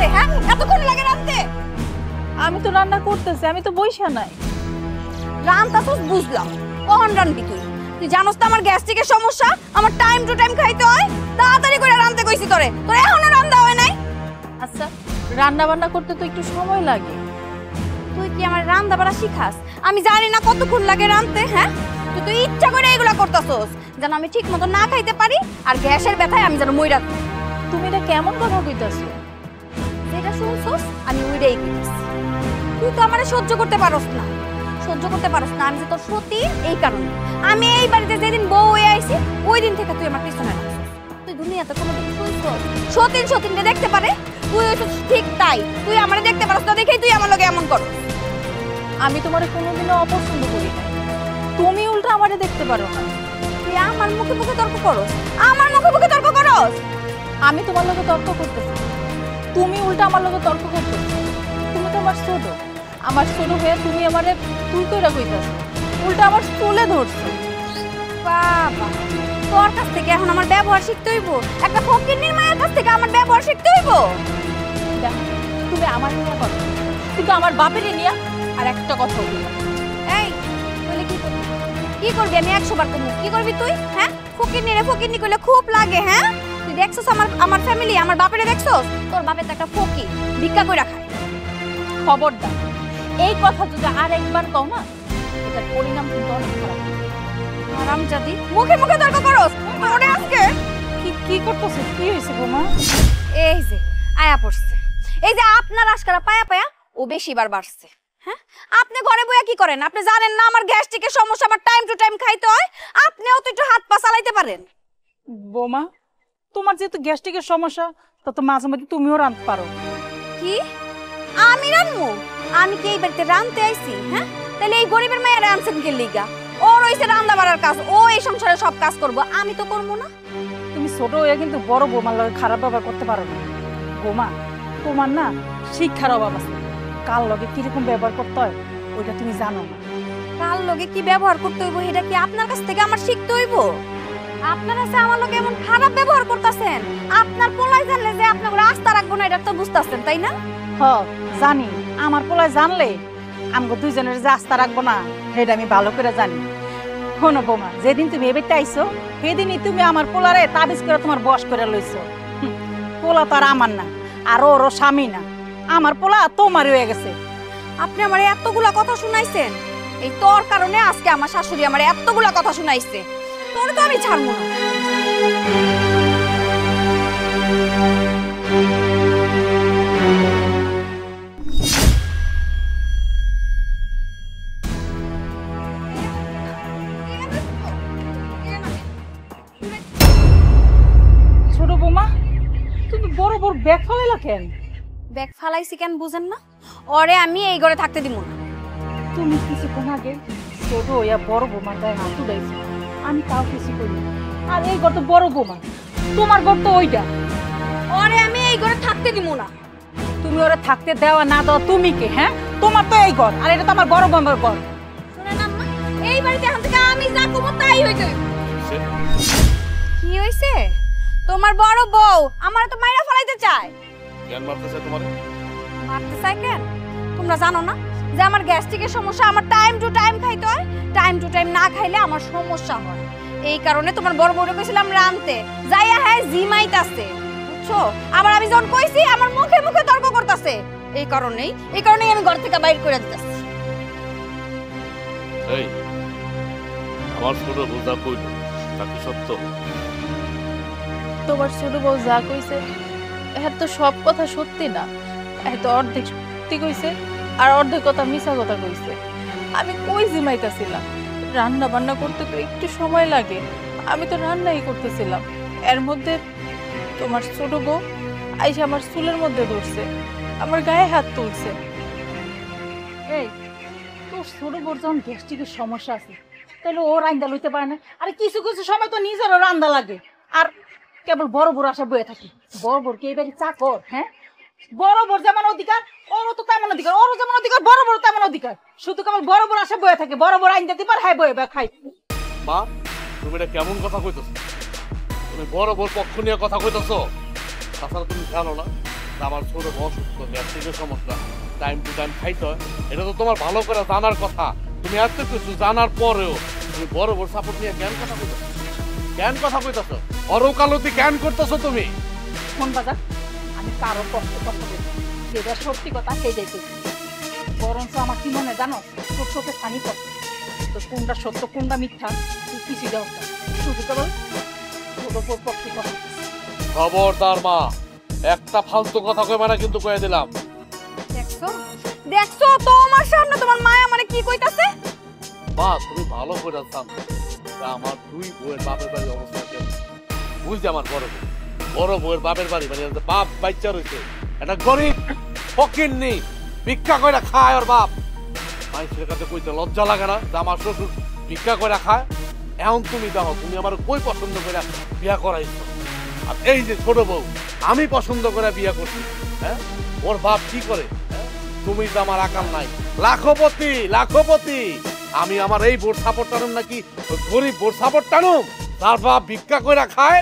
রাঁধতে? হ্যাঁ, এতক্ষণ লাগে রাঁধতে? আমি তো রান্না করতেছি, আমি তো বইসা নাই। রান্তাছস বুঝলাম, কখন রাঁধবি তুই? তুই জানোস তো আমার গ্যাস্ট্রিকের সমস্যা, আমার টাইম টু টাইম খাইতে হয়। তাড়াতাড়ি করে রাঁধতে কইছি তোরে, তোর এখনো রান্না হয় নাই। আচ্ছা, রান্না বান্না করতে তো একটু সময় লাগে। তুই কি আমার রান্না বাড়া শিখাস? আমি জানি না কতক্ষণ লাগে রাঁধতে। হ্যাঁ, তুই তো ইচ্ছা করে এগুলা করতাছস যেন আমি ঠিক মতো না খাইতে পারি, আর গ্যাসের ব্যথায় আমি যেন মইরা। তুমি এটা কেমন কথা কইতাছো? যেটা শুনছস আমি ওইটাই কইতাছি। তুই তো আমারে সহ্য করতে পারস না, সহ্য করতে পারস না। আমি যে তোর সতী, এই কারণে আমি এই বাড়িতে যেদিন বউ হয়ে আইছি ওই দিন থেকে তুই আমার পিছনে লাগছিস। তুই দুনিয়াতে কোনোদিন শুনছস সতীন সতীনকে দেখতে পারে? তুই হইছিস ঠিক তাই, তুই আমারে দেখতে পারস না দেখেই তুই আমার লগে এমন করস। আমি তোমারে কোনোদিনও অপছন্দ করি না, তুমি উল্টা আমারে দেখতে পারো না। তুই আমার মুখে মুখে তর্ক করস, আমার মুখে মুখে তর্ক করস। আমি তোমার লগে তর্ক করতেছি, তুমি উল্টা আমার লগে তর্ক করতেছো। তুমি তো আমার ছোট, আমার ছোট হয়ে তুমি আমারে তুই কইরা কইতাছো, উল্টা আমার চুলে ধরছো। বাবা, তোর কাছ থেকে এখন আমার ব্যবহার শিখতে হইব? একটা ফকিন্নির মায়ের কাছ থেকে আমার ব্যবহার শিখতে হইব? দেখো, তুমি আমার নিয়ে কথা, কিন্তু আমার বাপেরই নিয়ে আর একটা কথা বলি। এই বলে কি করবি? কি করবি? আমি 100 বার করব। কি করবি তুই? হ্যাঁ, ফকিন্নি রে ফকিন্নি কইলে খুব লাগে। হ্যাঁ, তুই দেখছস আমার ফ্যামিলি, আমার বাপেরে দেখছস? তোর বাপের তো একটা ফকির, ভিক্ষা কইরা খায়। খবরদার, এই কথা যদি আর একবার কও না, এটার পরিণাম কিন্তু অনেক খারাপ। হারামজাদি, মুখে মুখে তর্ক করস। ওরে আজকে কি করতেছো? কি হয়েছে বোমা? এই যে আয়া পড়ছে, এই যে আপনার আজকারা পায়া পায়া ও বেশিবার বাড়ছে। হ্যাঁ, আপনি ঘরে বইয়া কি করেন? আপনি জানেন না আমার গ্যাস্ট্রিকের সমস্যা, আমার টাইম টু টাইম খাইতে হয়। আপনিও তো একটু হাত পা চালাইতে পারেন। বোমা, তোমার যেহেতু গ্যাস্ট্রিকের সমস্যা, তত মাঝে মাঝে তুমিও রাঁধতে পারো। কি? আমি রান্নু? আমি কি এই বাড়িতে রাঁধতে আইছি? হ্যাঁ, তাহলে এই গরিবের মেয়েরা আনছেন কে লিগা? ওর হইছে রান্না বাড়ার কাজ, ও এই সংসারে সব কাজ করবো, আমি তো করবো না। তুমি ছোট হয়ে কিন্তু বড় বোমার লগে খারাপ ব্যবহার করতে পারো না। বোমা, তোমার না শিক্ষার অভাব আছে। কার লগে কিরকম ব্যবহার করতে হয় ওইটা তুমি জানো না। কার লগে কি ব্যবহার করতে হইব এটা কি আপনার কাছ থেকে আমার শিখতে হইব? আপনারা সে আমার লগে এমন খারাপ ব্যবহার করতেছেন, আপনার পোলাই জানলে যে আপনার রাস্তা রাখবো না এটা তো বুঝতেছেন, তাই না? জানি, আমার পোলায় জানলে আমগো দুইজনের যে আস্থা রাখবো না সেটা আমি ভালো করে জানি। শোনো বোমা, যেদিন তুমি এবার আইছো সেদিনই তুমি আমার পোলারে তাবিজ করে তোমার বস করে লইছো। পোলা তো আর আমার না, আর ওরও স্বামী না। আমার পোলা তোমারই হয়ে গেছে। আপনি আমার এতগুলা কথা শুনাইছেন, এই তোর কারণে আজকে আমার শাশুড়ি আমার এতগুলা কথা শুনাইছে। তোর তো আমি ছাড়বো না। ছোট বোমা, তুমি বড় বড় ব্যাগ ফেলাইলা কেন? ব্যাগ ফালাইছি কেন বুঝেন না? ওরে আমি এই ঘরে থাকতে দিব না। তুমি কিছুক্ষণ আগে ছোট হইয়া বড় বোমার গায়ে হাত উঠাইছো, আমি তাও কিছু করি। আর এই ঘর তো বড় বোমা, তোমার ঘর তো ওইটা। ওরে আমি এই ঘরে থাকতে দিব না। তুমি ওরা থাকতে দেওয়া না দেওয়া তুমি কে? হ্যাঁ, তোমার তো এই ঘর, আর এটা তো আমার বড় বোমার ঘর। শুনেন আম্মা, এই বাড়িতে এখন থেকে আমি যা করবো তাই হইতে। কি হইছে? তোমার বড় বউ আমার তো মাইরা ফেলাইতে চায়। কেন মারতে চায় তোমারে? মারতে চায় কেন? তোমরা জানো না যে আমার গ্যাস্ট্রিকের সমস্যা, আমার টাইম টু টাইম খাইতে হয়। টাইম টু টাইম না খাইলে আমার সমস্যা হয়। এই কারণে তোমার বড় বউরে কইছিলাম রানতে, যাইয়া হ্যাঁ জিমাইতাছে, বুঝছো? আবার আমি যখন কইছি আমার মুখে মুখে তর্ক করতেছে। এই কারণেই আমি ঘর থেকে বাইর করে দিতেছি। এই, আমার ছোট বোঝা কইল তা কি সত্য? তোমার ছোট বউ যা কইছে এর তো সব কথা সত্যি না, এর তো অর্ধেক সত্যি কইছে আর অর্ধেক কথা মিছা কথা কইছে। আমি কই জিমাইতাছিলাম? রান্না বান্না করতে তো একটু সময় লাগে, আমি তো রান্নাই করতেছিলাম। এর মধ্যে তোমার ছোট বউ আইসা আমার চুলের মধ্যে ধরছে, আমার গায়ে হাত তুলছে। এই, তোর ছোট বউর যখন গ্যাস্ট্রিকের সমস্যা আছে তাহলে ও রান্দা লইতে পারে না? আর কিছু কিছু সময় তো নিজেরও রান্দা লাগে। আর কেবল বড় বড় আশা বয়ে থাকি। বড় বড় কি এবারে চাকর? হ্যাঁ, বড় বড় যেমন অধিকার ওরও তো তেমন অধিকার, ওরও যেমন অধিকার বড় বড় তেমন অধিকার। শুধু কেবল বড় বড় আশা বয়ে থাকে, বড় বড় আইন দিতে পারে, হ্যাঁ বয়ে খাই। মা, তুমি এটা কেমন কথা কইতেছো? তুমি বড় বড় পক্ষ নিয়ে কথা কইতেছো। তাছাড়া তুমি জানো না আমার ছোট অসুস্থ, গ্যাস্ট্রিকের সমস্যা, টাইম টু টাইম খাইতে হয়, এটা তো তোমার ভালো করে জানার কথা। তুমি এত কিছু জানার পরেও তুমি বড় বড় সাপোর্ট নিয়ে জ্ঞান কথা কইতেছো, জ্ঞান কথা কইতেছো, অরকালতি জ্ঞান করতেছো তুমি। ফোন বাজার, আমি কারো কষ্ট কথা বলি, যেটা সত্যি কথা সেইটাই কইছি। বরঞ্চ আমার কি মনে জানো, তোর চোখে পানি পড়ে, তো কোনটা সত্য কোনটা মিথ্যা তুই কিছু দেওয়া শুধু কেবল তোর ওপর পক্ষে কথা। খবরদার মা, একটা ফালতু কথা কইবা না কিন্তু কয়ে দিলাম। দেখছো দেখছো তোমার সামনে তোমার মায়া মানে কি কইতাছে। মা তুমি ভালো করে জানো আমার দুই বউয়ের বাপের বাড়ির অবস্থা কেমন। বুঝছি আমার বড় বউয়ের বাপের বাড়ি মানে বাপ বাচ্চা রয়েছে, একটা গরিব ফকির নেই, ভিক্ষা করে খায় ওর বাপ। মানুষের কাছে কইতে লজ্জা লাগে না যে আমার শ্বশুর ভিক্ষা করে খায়? এখন তুমি দেখো, তুমি আমার কই পছন্দ করে বিয়া করাইছো, আর এই যে ছোট বউ আমি পছন্দ করে বিয়া করছি, হ্যাঁ ওর বাপ কি করে? তুমি তো আমার আকাল নাই, লাখপতি লাখপতি। আমি আমার এই বোর্ড সাপোর্ট টানুম নাকি গরিব বোর্ড সাপোর্ট টানুম তার বাপ ভিক্ষা করে খায়?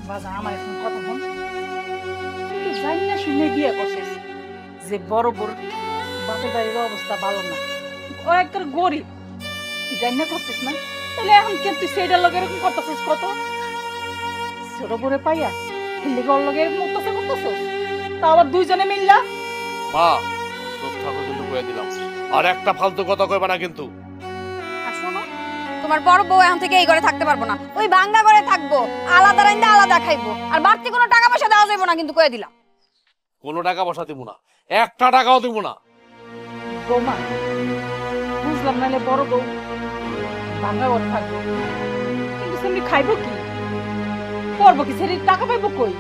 বাজার আমার এখন কথা বল, তুই জানি না শুনে বিয়ে করছিস যে বড় বড় বাপের বাড়ির অবস্থা ভালো না, ও একটা গরিব, তুই জানি না করছিস না? তাহলে এখন কেন তুই সেইটার লগে এরকম করতেছিস? কত ছোট বড়ে পাইয়া হিন্দিকে ওর লগে এরকম করতেছিস, তা আবার দুইজনে মিললা। মা কথা কিন্তু কয়ে দিলাম, আর একটা ফালতু কথা কইবা না কিন্তু। আর শোনো, তোমার বড় বউ এখন থেকে এই ঘরে থাকতে পারবো না, ওই ভাঙ্গা ঘরে থাকবো, আলাদা রাইন্দা আলাদা খাইবো, আর বাড়তি কোনো টাকা পয়সা দেওয়া যাবে না কিন্তু কয়ে দিলাম। কোনো টাকা পয়সা দিব না, একটা টাকাও দিব না। বৌমা বুঝলাম, নাহলে বড় বউ ভাঙা ঘর থাকবো, কিন্তু সেমনি খাইবো কি, করবো কি, সেটি টাকা পাইবো কই?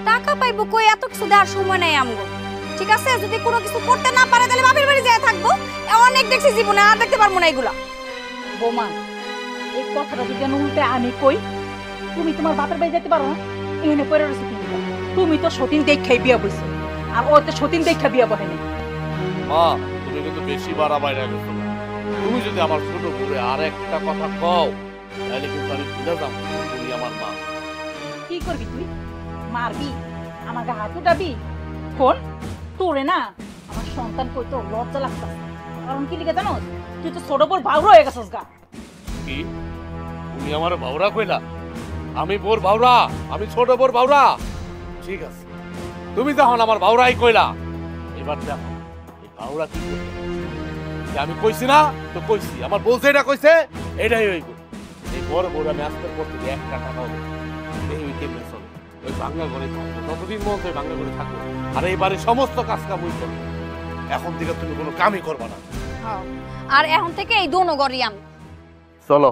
টাকা পাইবো কই? এত কিছু দেওয়ার সময় নাই আমগো। ঠিক আছে, যদি কোনো কিছু করতে না পারে তাহলে বাপের বাড়ি যেয়ে থাকবো। অনেক দেখছি জীবনে, আর দেখতে পারবো না এগুলা। বৌমা এই কথাটা যদি উল্টে আমি কই, তুমি তোমার বাপের বাড়ি যেতে পারো না? এনে পরে রয়েছে তুমি তো সতীন দেখাই বিয়া বইছো, আর ও তো সতীন দেখা বিয়া বহেনি। মা তুমি কিন্তু বেশি বাড়াবাড়ি গেছো। তুমি যদি আমার ছোট বউরে আর একটা কথা কও তাহলে কিন্তু আমি ভুলে যাবো তুমি আমার মা। কি করবি তুই? মারবি? আমাকে হাত উঠাবি? কোন তোরে না আমার সন্তান কই তো লজ্জা লাগতাছে, কারণ কি লিখে জানো, তুই তো ছোট বড় ভাউরা হয়ে গেছিস গা। কি তুমি আমার বাউরা কইলা? আমি বোর বাউরা, আমি ছোট বোর বাউরা? ঠিক আছে, তুমি যখন আমার বাউরাই কইলা, এবার দেখো এই বাউরা কি করবে। যে আমি কইছি না তো কইছি, আমার বলছে এটা কইছে এটাই হইব। এই বড় বড় আমি আজকের পর থেকে একটা টাকাও দেব না। এই ওই কেমন চলে ওই বাংলা ঘরে থাকবো, যতদিন মন চাই বাংলা ঘরে থাকবো, আর এই বাড়ির সমস্ত কাজ কাম ওই করবো। এখন থেকে তুমি কোনো কামই করবা না। আর এখন থেকে এই দোনো ঘরই আমি। চলো।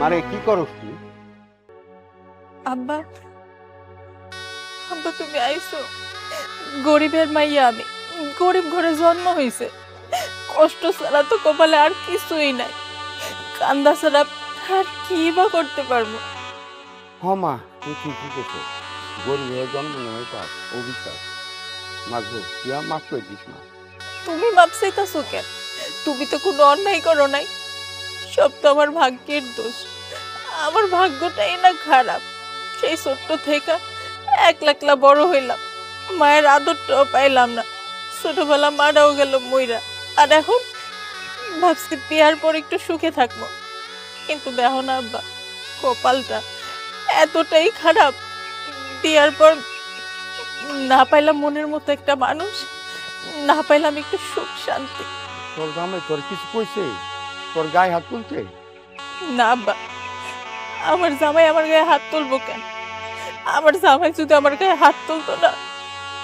মারে কি করস তুই? আব্বা, আব্বা তুমি আইছো। গরিবের মাইয়া আমি, গরিব ঘরে জন্ম হয়েছে, কষ্ট ছাড়া তো কপালে আর কিছুই নাই, কান্দা ছাড়া আর কি বা করতে পারবো। মা তুই ঠিকই করছো, গরিবের জন্ম নেই তার অভিশাপ। মাগো তুই মাফ করে দিস না। তুমি মাপ চাইতাছো কেন? তুমি তো কোনো অন্যায় করো নাই, সব তো আমার ভাগ্যের দোষ। আমার ভাগ্যটাই না খারাপ, সেই ছোট্ট থেকে একলা বড় হইলাম, মায়ের আদরটাও পাইলাম না, ছোটবেলা মারাও গেল মইরা, আর এখন ভাবছি বিয়ার পর একটু সুখে থাকবো, কিন্তু দেখো না আব্বা, কপালটা এতটাই খারাপ, বিয়ার পর না পাইলাম মনের মতো একটা মানুষ, না পাইলাম একটু সুখ শান্তি। তোর জামাই তোর কিছু কইছে? তোর গায়ে হাত তুলছে? না আব্বা, আমার জামাই আমার গায়ে হাত তুলবো কেন? আমার জামাই যদি আমার গায়ে হাত তুলতো না,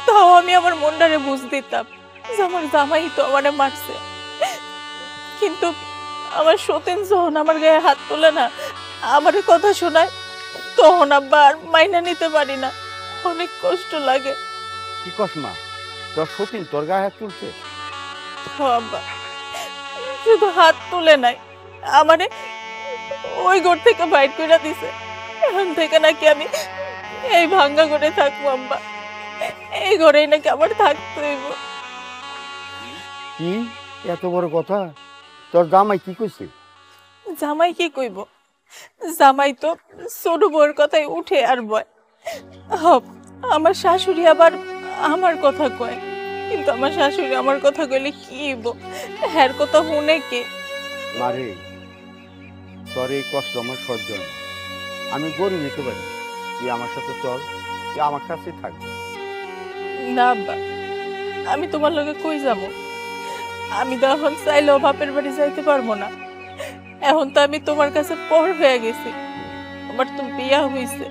তাও আমি আমার মনটারে বুঝ দিতাম যে আমার জামাই তো আমারে মারছে। কিন্তু আমার সতীন যখন আমার গায়ে হাত তোলে না, আমার কথা শোনায়, তখন আব্বা আর মাইনা নিতে পারি না। অনেক কষ্ট লাগে। কি কস মা, তোর সতীন তোর গায়ে হাত তুলছে? আব্বা শুধু হাত তুলে নাই, আমারে ওই ঘর থেকে বাইর করে দিছে। এখন থেকে নাকি আমি এই ভাঙ্গা ঘরে থাকবো আব্বা, এই ঘরেই নাকি আমার থাকতে হইব। কি এত বড় কথা? তোর জামাই কি কইছে? জামাই কি কইব? জামাই তো ছোট বউয়ের কথাই উঠে আর বয়। আমার শাশুড়ি আবার আমার কথা কয়, কিন্তু আমার শাশুড়ি আমার কথা কইলে কি হইব? হ্যার কথা শুনে কে? মারে, তোর এই কষ্ট আমার সহ্য না। আমি গরিব হতে পারি, তুই আমার সাথে চল, তুই আমার কাছে থাকবি। না আব্বা, আমি তোমার লগে কই যাব? আমি তো এখন চাইলেও বাপের বাড়ি যাইতে পারবো না। এখন তো আমি তোমার কাছে পর হয়ে গেছি। আমার তো বিয়া হইছে,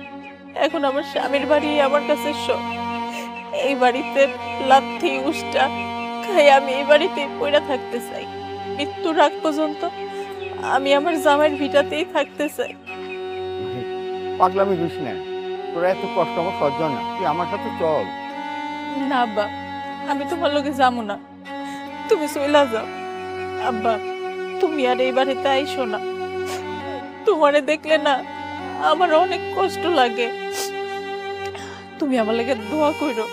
এখন আমার স্বামীর বাড়ি আমার কাছে সব। এই বাড়িতে লাথি উষ্টা খাই আমি এই বাড়িতে পইরা থাকতে চাই। মৃত্যুর আগ পর্যন্ত আমি আমার জামাইয়ের ভিটাতেই থাকতে চাই। পাগলামি দিস না, তোর এত কষ্ট আমার সহ্য না, তুই আমার সাথে চল। না আব্বা, আমি তোমার লগে যাবো না, তুমি চইলা যাও। আব্বা, তুমি আর এই বাড়িতে আইসো না। তোমারে দেখলে না আমার অনেক কষ্ট লাগে। তুমি আমার লাগে দোয়া কইরো,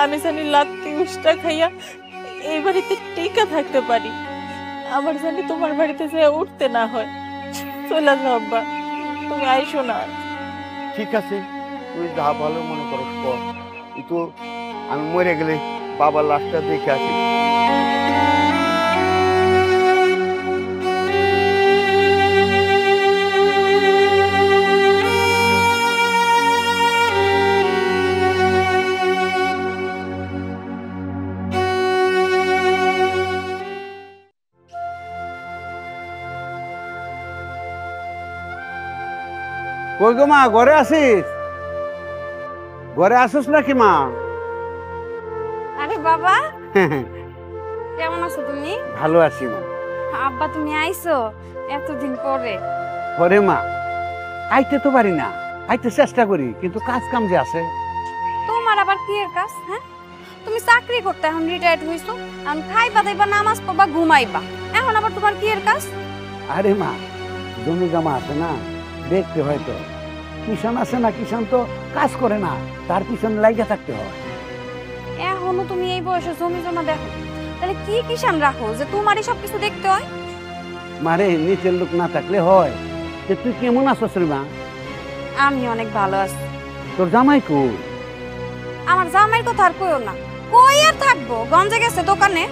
আমি জানি লাত্তি উষ্টা খাইয়া এই বাড়িতে টিকা থাকতে পারি। আমার জানি তোমার বাড়িতে যেয়ে উঠতে না হয়। চলে যাও আব্বা, তুমি আইসো না। ঠিক আছে, তুই যা ভালো মনে করস কর, কিন্তু আমি মরে গেলে বাবার লাশটা দেখে আসি। কই গো মা, ঘরে আসিস? ঘরে আসিস নাকি মা? আরে বাবা, কেমন আছো তুমি? ভালো আছি মা। আব্বা তুমি আইছো এতদিন পরে? ঘরে মা, আইতে তো পারি না, আইতে চেষ্টা করি, কিন্তু কাজ কাম যে আছে। তোমার আবার কি এর কাজ? হ্যাঁ, তুমি চাকরি করতে এখন রিটায়ার্ড হইছো, এখন খাইবা দাইবা নামাজ পড়বা ঘুমাইবা, এখন আবার তোমার কি এর কাজ? আরে মা, জমি জমা আছে না, দেখতে হয়তো। কিষান আছে না, কিষান তো কাজ করে না, তার পিছনে লাগিয়ে থাকতে হয়। এখনো তুমি এই বয়সে জমি জমা দেখো, তাহলে কি কিষান রাখো যে তোমারই সবকিছু দেখতে হয়? মারে, নিচের লোক না থাকলে হয়। যে তুই কেমন আছিস রে মা? আমি অনেক ভালো আছি। তোর জামাই কই? আমার জামাইয়ের কথা আর কইও না, কই আর থাকবো, গঞ্জে গেছে দোকানে।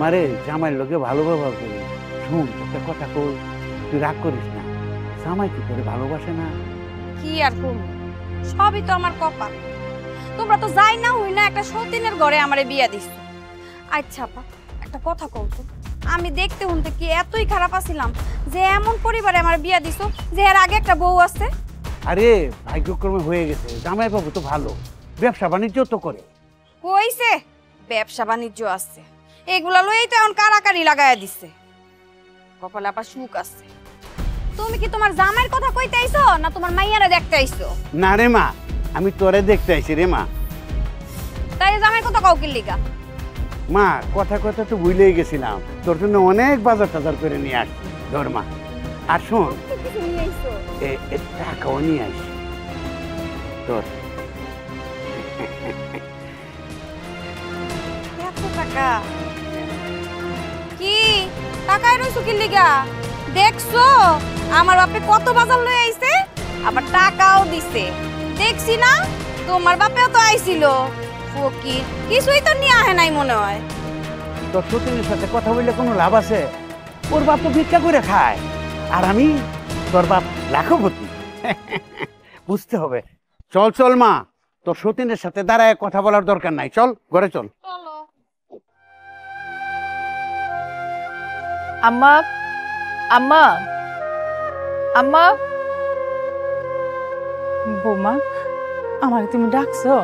মারে, জামাইয়ের লোকে ভালো ব্যবহার করি। শুন, একটা কথা কই, তুই রাগ করিস না। জামাই কি তোরে ভালোবাসে না? কি আর করব, সবই তো আমার কপাল। তোমরা তো যাই না হই না একটা সতীনের ঘরে আমারে বিয়া দিছ। আচ্ছা আপা, একটা কথা কও তো, আমি দেখতে শুনতে কি এতই খারাপ আছিলাম যে এমন পরিবারে আমার বিয়া দিছ যে এর আগে একটা বউ আছে? আরে ভাগ্যক্রমে হয়ে গেছে, জামাই বাবু তো ভালো, ব্যবসা বাণিজ্য তো করে। কইছে ব্যবসা বাণিজ্য আছে, এগুলা লইই তো এখন কারাকারি লাগায়া দিছে। কপালে আপা সুখ আছে। তুমি কি তোমার জামাইয়ের কথা কইতে আইছো না তোমার মাইয়ারে দেখতে আইছো? না রে মা, আমি তোরে দেখতে আইছি রে মা। তাই জামাইয়ের কথা কও কি লিগা? মা, কথা কথা তো ভুলেই গেছিলাম, তোর জন্য অনেক বাজার টাজার করে নিয়ে আসছি। ধর মা, আর শোন, কিছু নিয়ে আইছো? টাকাও নিয়ে আসি তোর। এত টাকা কি? টাকায় রইছো কি লিগা? দেখছো আমার বাপে কত বাজার লই আইছে, আবার টাকাও দিছে। দেখছি না, তোমার বাপেও তো আইছিল। ফকির কিছুই তো নিয়ে আহে নাই মনে হয়। তোর সতীনের সাথে কথা বললে কোনো লাভ আছে? ওর বাপ তো ভিক্ষা করে খায়, আর আমি তোর বাপ লাখপতি। বুঝতে হবে। চল চল মা, তোর সতীনের সাথে দাঁড়ায় কথা বলার দরকার নাই, চল ঘরে চল। চলো। আম্মা, আম্মা, আম্মা। বৌমা, আমার তুমি ডাকছো?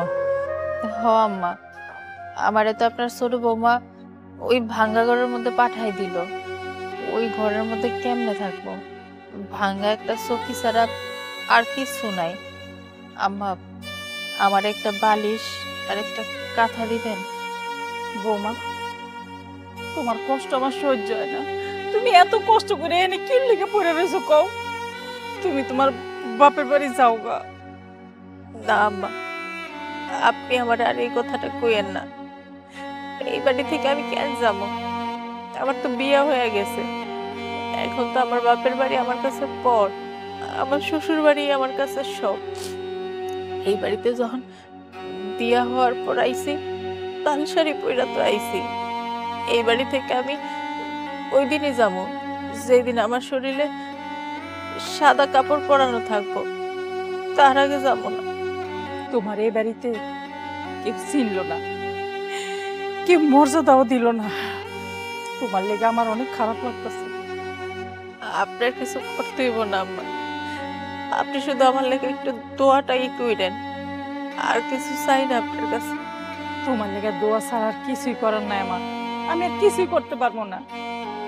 হ আম্মা, আমারে তো আপনার ছোট বৌমা ওই ভাঙ্গা ঘরের মধ্যে পাঠাই দিল। ওই ঘরের মধ্যে কেমনে থাকবো? ভাঙ্গা একটা চৌকি ছাড়া আর কিছু নাই। আম্মা, আমার একটা বালিশ আর একটা কাঁথা দিবেন? বৌমা, তোমার কষ্ট আমার সহ্য হয় না। তুমি এত কষ্ট করে এনে কি লিখে পড়ে রয়েছো কও? তুমি তোমার বাপের বাড়ি যাও গা। না আম্মা, আপনি আমার আর এই কথাটা কইেন না। এই বাড়ি থেকে আমি কেন যাব? আমার তো বিয়ে হয়ে গেছে। এখন তো আমার বাপের বাড়ি আমার কাছে পর, আমার শ্বশুর বাড়ি আমার কাছে সব। এই বাড়িতে যখন বিয়া হওয়ার পর আইছি, লাল শাড়ি পইরা তো আইছি। এই বাড়ি থেকে আমি ওই দিনই যাবো যেদিন আমার শরীরে সাদা কাপড় পরানো থাকবো, তার আগে যাবো না। তোমার এই বাড়িতে কেউ চিনল না, কেউ মর্যাদাও দিল না। তোমার লেগে আমার অনেক খারাপ লাগতেছে। আপনার কিছু করতে হইব না আম্মা, আপনি শুধু আমার লেগে একটু দোয়াটাই কইরেন, আর কিছু চাই না আপনার কাছে। তোমার লেগে দোয়া ছাড়া আর কিছুই করার নাই আমার। আমি আর কিছুই করতে পারবো না।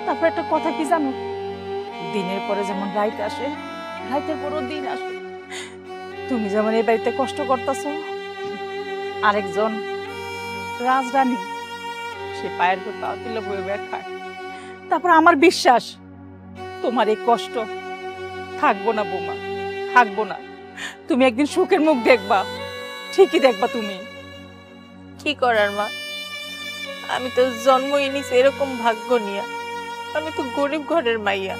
তারপর একটা কথা কি জানো, দিনের পরে যেমন রাত আসে, রাতের পরও দিন আসে। তুমি যেমন এই বাড়িতে কষ্ট করতেছো, আরেকজন রাজরানী সে পায়ের উপর পা তুলে বয়ে বয়ে খায়। তারপর আমার বিশ্বাস তোমার এই কষ্ট থাকবো না বৌমা, থাকবো না। তুমি একদিন সুখের মুখ দেখবা, ঠিকই দেখবা তুমি। কি করার মা, আমি তো জন্মই নিছি এরকম ভাগ্য নিয়ে। আমি তো গরিব ঘরের মাইয়া,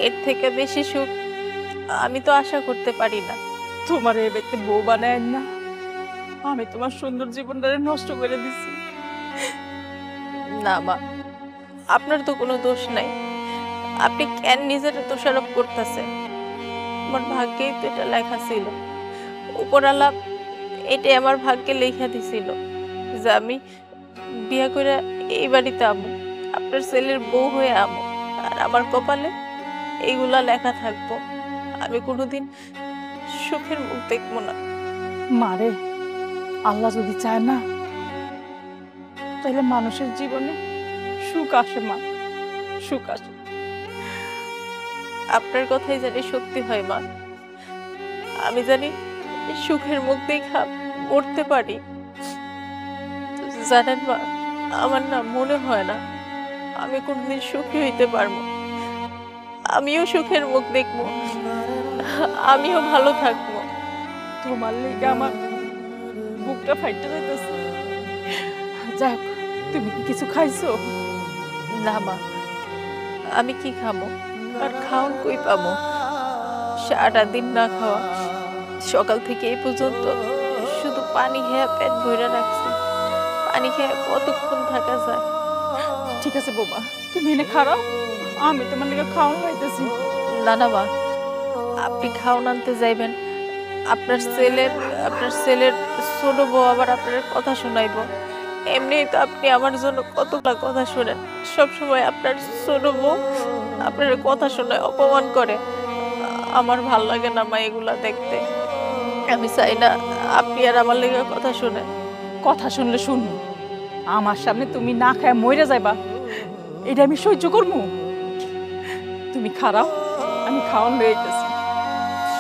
এর থেকে বেশি সুখ আমি তো আশা করতে পারি না। তোমার এই বাড়িতে বউ বানায় না, আমি তোমার সুন্দর জীবনটা নষ্ট করে দিছি। না মা, আপনার তো কোনো দোষ নাই। আপনি কেন নিজের দোষারোপ করতেছেন? আমার ভাগ্যেই তো এটা লেখা ছিল। উপরালা এটাই আমার ভাগ্যে লেখা দিছিল যে আমি বিয়ে করে এই বাড়িতে আমু, আপনার ছেলের বউ হয়ে আমু, আর আমার কপালে এইগুলা লেখা থাকবো। আমি কোনোদিন সুখের মুখ দেখবো না। মারে, আল্লাহ যদি চায় না তাহলে মানুষের জীবনে সুখ আসে মা, সুখ আসে। আপনার কথাই জানি সত্যি হয় মা। আমি জানি সুখের মুখ দেখা মরতে পারি। জানেন মা, আমার না মনে হয় না আমি কোনদিন সুখী হইতে পারবো। আমিও সুখের মুখ দেখবো, আমিও ভালো থাকবো। তোমার লেগে আমার বুকটা ফাইটে যাইতেছে। যাক, তুমি কি কিছু খাইছো? না মা, আমি কি খাবো? আর খাওন কই পাবো? সারাটা দিন না খাওয়া, সকাল থেকে এই পর্যন্ত শুধু পানি খেয়ে পেট ভরে রাখছি। পানি খেয়ে কতক্ষণ থাকা যায়? ঠিক আছে বৌমা, তুমি এনে খারাপ, আমি তোমার লেগে খাওয়ান লাইতেছি। না না মা, আপনি খাওন আনতে যাইবেন, আপনার ছেলের ছোট বউ আবার আপনার কথা শোনাইবো। এমনি তো আপনি আমার জন্য কতগুলা কথা শোনেন। সবসময় আপনার ছোট বউ আপনার কথা শোনায়, অপমান করে। আমার ভাল লাগে না মা এগুলা দেখতে। আমি চাই না আপনি আর আমার লেগে কথা শুনেন। কথা শুনলে শুনবো, আমার সামনে তুমি না খায় মরে যাইবা এটা আমি সহ্য করবো? তুমি খারাপ, আমি খাওয়ান লইতেছি।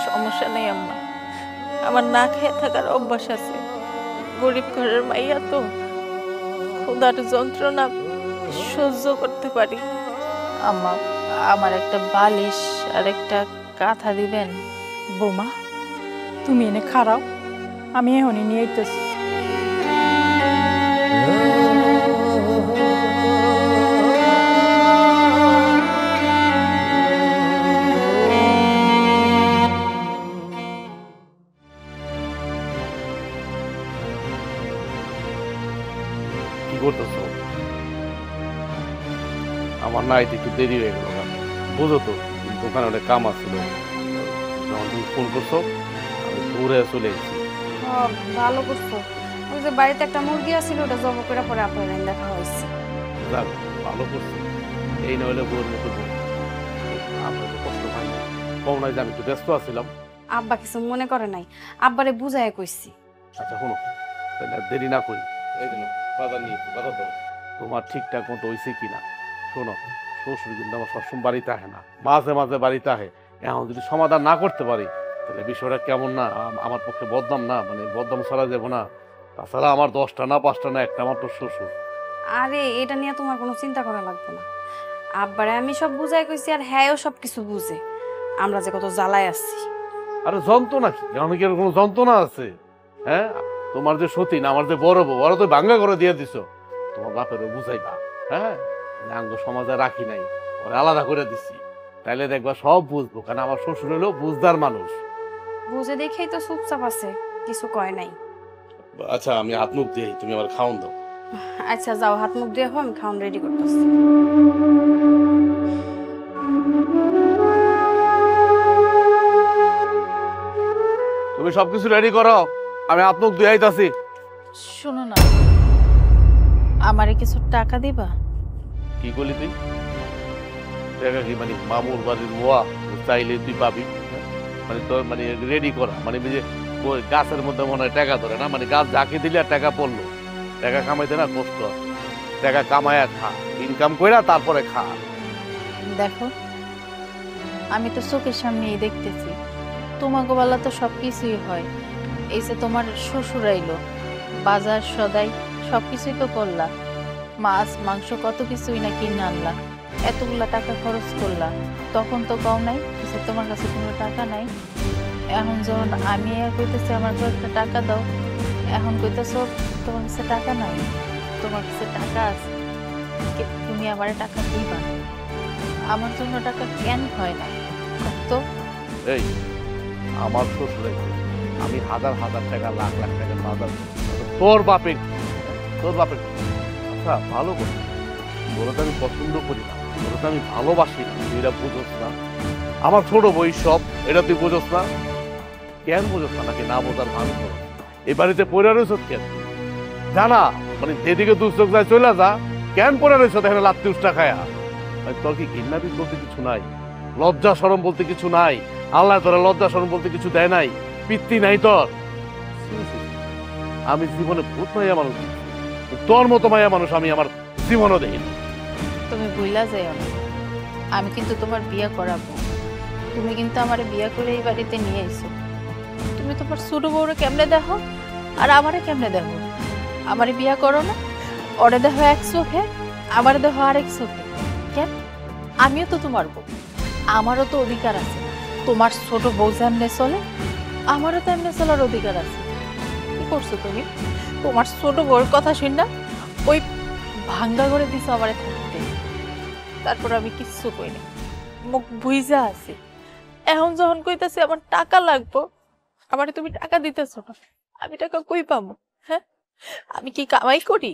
সমস্যা নেই আম্মা, আমার না খেয়ে থাকার অভ্যাস আছে। গরিব ঘরের মাইয়া তো, ক্ষুধার যন্ত্রণা সহ্য করতে পারি। আম্মা, আমার একটা বালিশ আর একটা কাঁথা দিবেন? বৌমা, তুমি এনে খারাপ, আমি এখনই নিয়ে আইতেছি। কি করতেছো? আমার না এতে একটু দেরি হয়ে গেল। বুঝো তো, দোকানে অনেক কাম আসছিল। যখন তুমি ফোন করছো আমি দৌড়ে চলে এসেছি। ভালো করছো। ওই যে বাড়িতে একটা মুরগি আছিল, ওটা জব করে পরে আপনার দেখা হয়েছে। যাক, ভালো করছি। এই না হলে বউয়ের মতো বউ। আমরা তো কষ্ট পাই না। কম নয় যে আমি একটু ব্যস্ত আছিলাম। আব্বা কিছু মনে করে নাই, আব্বারে বুঝায় কইছি। আচ্ছা শোনো, তাহলে আর দেরি না করি। এই দিন বাজার নিয়ে বাজার দাও। তোমার ঠিকঠাক মতো হয়েছে কিনা শোনো। শ্বশুর কিন্তু আমার সবসময় বাড়িতে আহে না, মাঝে মাঝে বাড়িতে আহে। এখন যদি সমাধান না করতে পারি তাহলে বিষয়টা কেমন না আমার পক্ষে বদনাম না, মানে বদনাম ছাড়া যাবো না। তাছাড়া আমার 10টা না 5টা না একটা মাত্র শ্বশুর। আরে এটা নিয়ে তোমার কোনো চিন্তা করা লাগবে না। আব্বারে আমি সব বুঝাই কইছি, আর হ্যাঁও সব কিছু বুঝে আমরা যে কত জ্বালায় আছি। আরে যন্ত্রণা কি, অনেকের কোনো যন্ত্রণা আছে? হ্যাঁ, তোমার যে সতীন, আমার যে বড় বউ, ওরা তো ভাঙ্গা করে দিয়ে দিছো। তোমার বাপেরও বুঝাইবা, হ্যাঁ, আঙ্গ সমাজে রাখি নাই, ওরা আলাদা করে দিছি। তাইলে দেখবা সব বুঝবো, কারণ আমার শ্বশুর হলো বুঝদার মানুষ। বুঝে দেখেই তো চুপচাপ আছে, কিছু কয় নাই। আচ্ছা আমি হাত মুখ দিই, তুমি আমার খাওন দাও। আচ্ছা যাও, হাত মুখ দিয়ে হো, আমি খাওয়ান রেডি করতেছি। তুমি সবকিছু রেডি করো, আমি হাত মুখ দিয়ে আইতাছি। শোনো না, আমারে কিছু টাকা দিবা? কি করলি তুই? টাকা কি মানে মামুর বাড়ির মোয়া চাইলে তুই পাবি? মানে তোর মানে রেডি করা মানে যে ওই গাছের মধ্যে মনে হয় টাকা ধরে না, মানে গাছ ঝাঁকি দিলে আর টাকা পড়লো। টাকা কামাইতে না কষ্ট, টাকা কামায়া খা, ইনকাম কইরা তারপরে খা। দেখো, আমি তো চোখের সামনেই দেখতেছি তোমাকে বেলা তো সব কিছুই হয়। এই যে তোমার শ্বশুর আইলো, বাজার সদাই সব কিছুই তো করলা, মাছ মাংস কত কিছুই না কিনে আনলা, এতগুলা টাকা খরচ করলা, তখন তো কম নাই যে তোমার কাছে কোনো টাকা নাই। এখন যখন আমি কইতেছি আমার কয়েকটা টাকা দাও, এখন কইতেছ তোমার কাছে টাকা নাই। তোমার কাছে টাকা আছে, তুমি আমার টাকা দিবা। আমার জন্য টাকা কেন হয় না তো? এই আমার শ্বশুরে আমি হাজার হাজার টাকা লাখ লাখ টাকা বাজার, তোর বাপের আচ্ছা ভালো করে তোরা তো আমি পছন্দ করি না, তোরা তো আমি ভালোবাসি না, তুই এটা বুঝোস না। আমার ছোট বই সব, এটা তুই বুঝোস না? কেন বুঝোস না? নাকি না বোঝার ভান করো? এই বাড়িতে পড়ে রয়েছ কেন জানা, মানে যেদিকে দুচোখ যায় চলে যা, কেন পড়ে রয়েছ এখানে লাত্তি উষ্টা খায়া? তোর কি ঘৃণাবিদ বলতে কিছু নাই? লজ্জা শরম বলতে কিছু নাই? আল্লাহ তোরা লজ্জা শরম বলতে কিছু দেয় নাই? পিতৃ নাই তোর? আমি জীবনে ভূত মাইয়া মানুষ দেখছি, তোর মতো মাইয়া মানুষ আমি আমার জীবনও দেখিনি। তুমি ভুলা যাইও না, আমি কিন্তু তোমার বিয়ে করাবো। তুমি কিন্তু আমার বিয়ে করে এই বাড়িতে নিয়ে এসো। তুমি তোমার ছোট বউরে কেমনে দেখো আর আমারে কেমনে দেখো? আমারে বিয়ে করো না, ওরে দেখো এক চোখে, আমারে দেখো আরেক চোখে। কেন? আমিও তো তোমার বউ, আমারও তো অধিকার আছে। তোমার ছোট বউ যেমনে চলে, আমারও তো এমনি চলার অধিকার আছে। কি করছো তুমি? তোমার ছোট বউর কথা শুন না ওই ভাঙ্গা করে দিছো আমারে থাকতে, তারপর আমি কিচ্ছু কইনি, মুখ বুইজা আছি। এখন যখন কইতাছি আমার টাকা লাগবো, আমারে তুমি টাকা দিতেছো না, আমি টাকা কই পাবো? হ্যাঁ, আমি কি কামাই করি?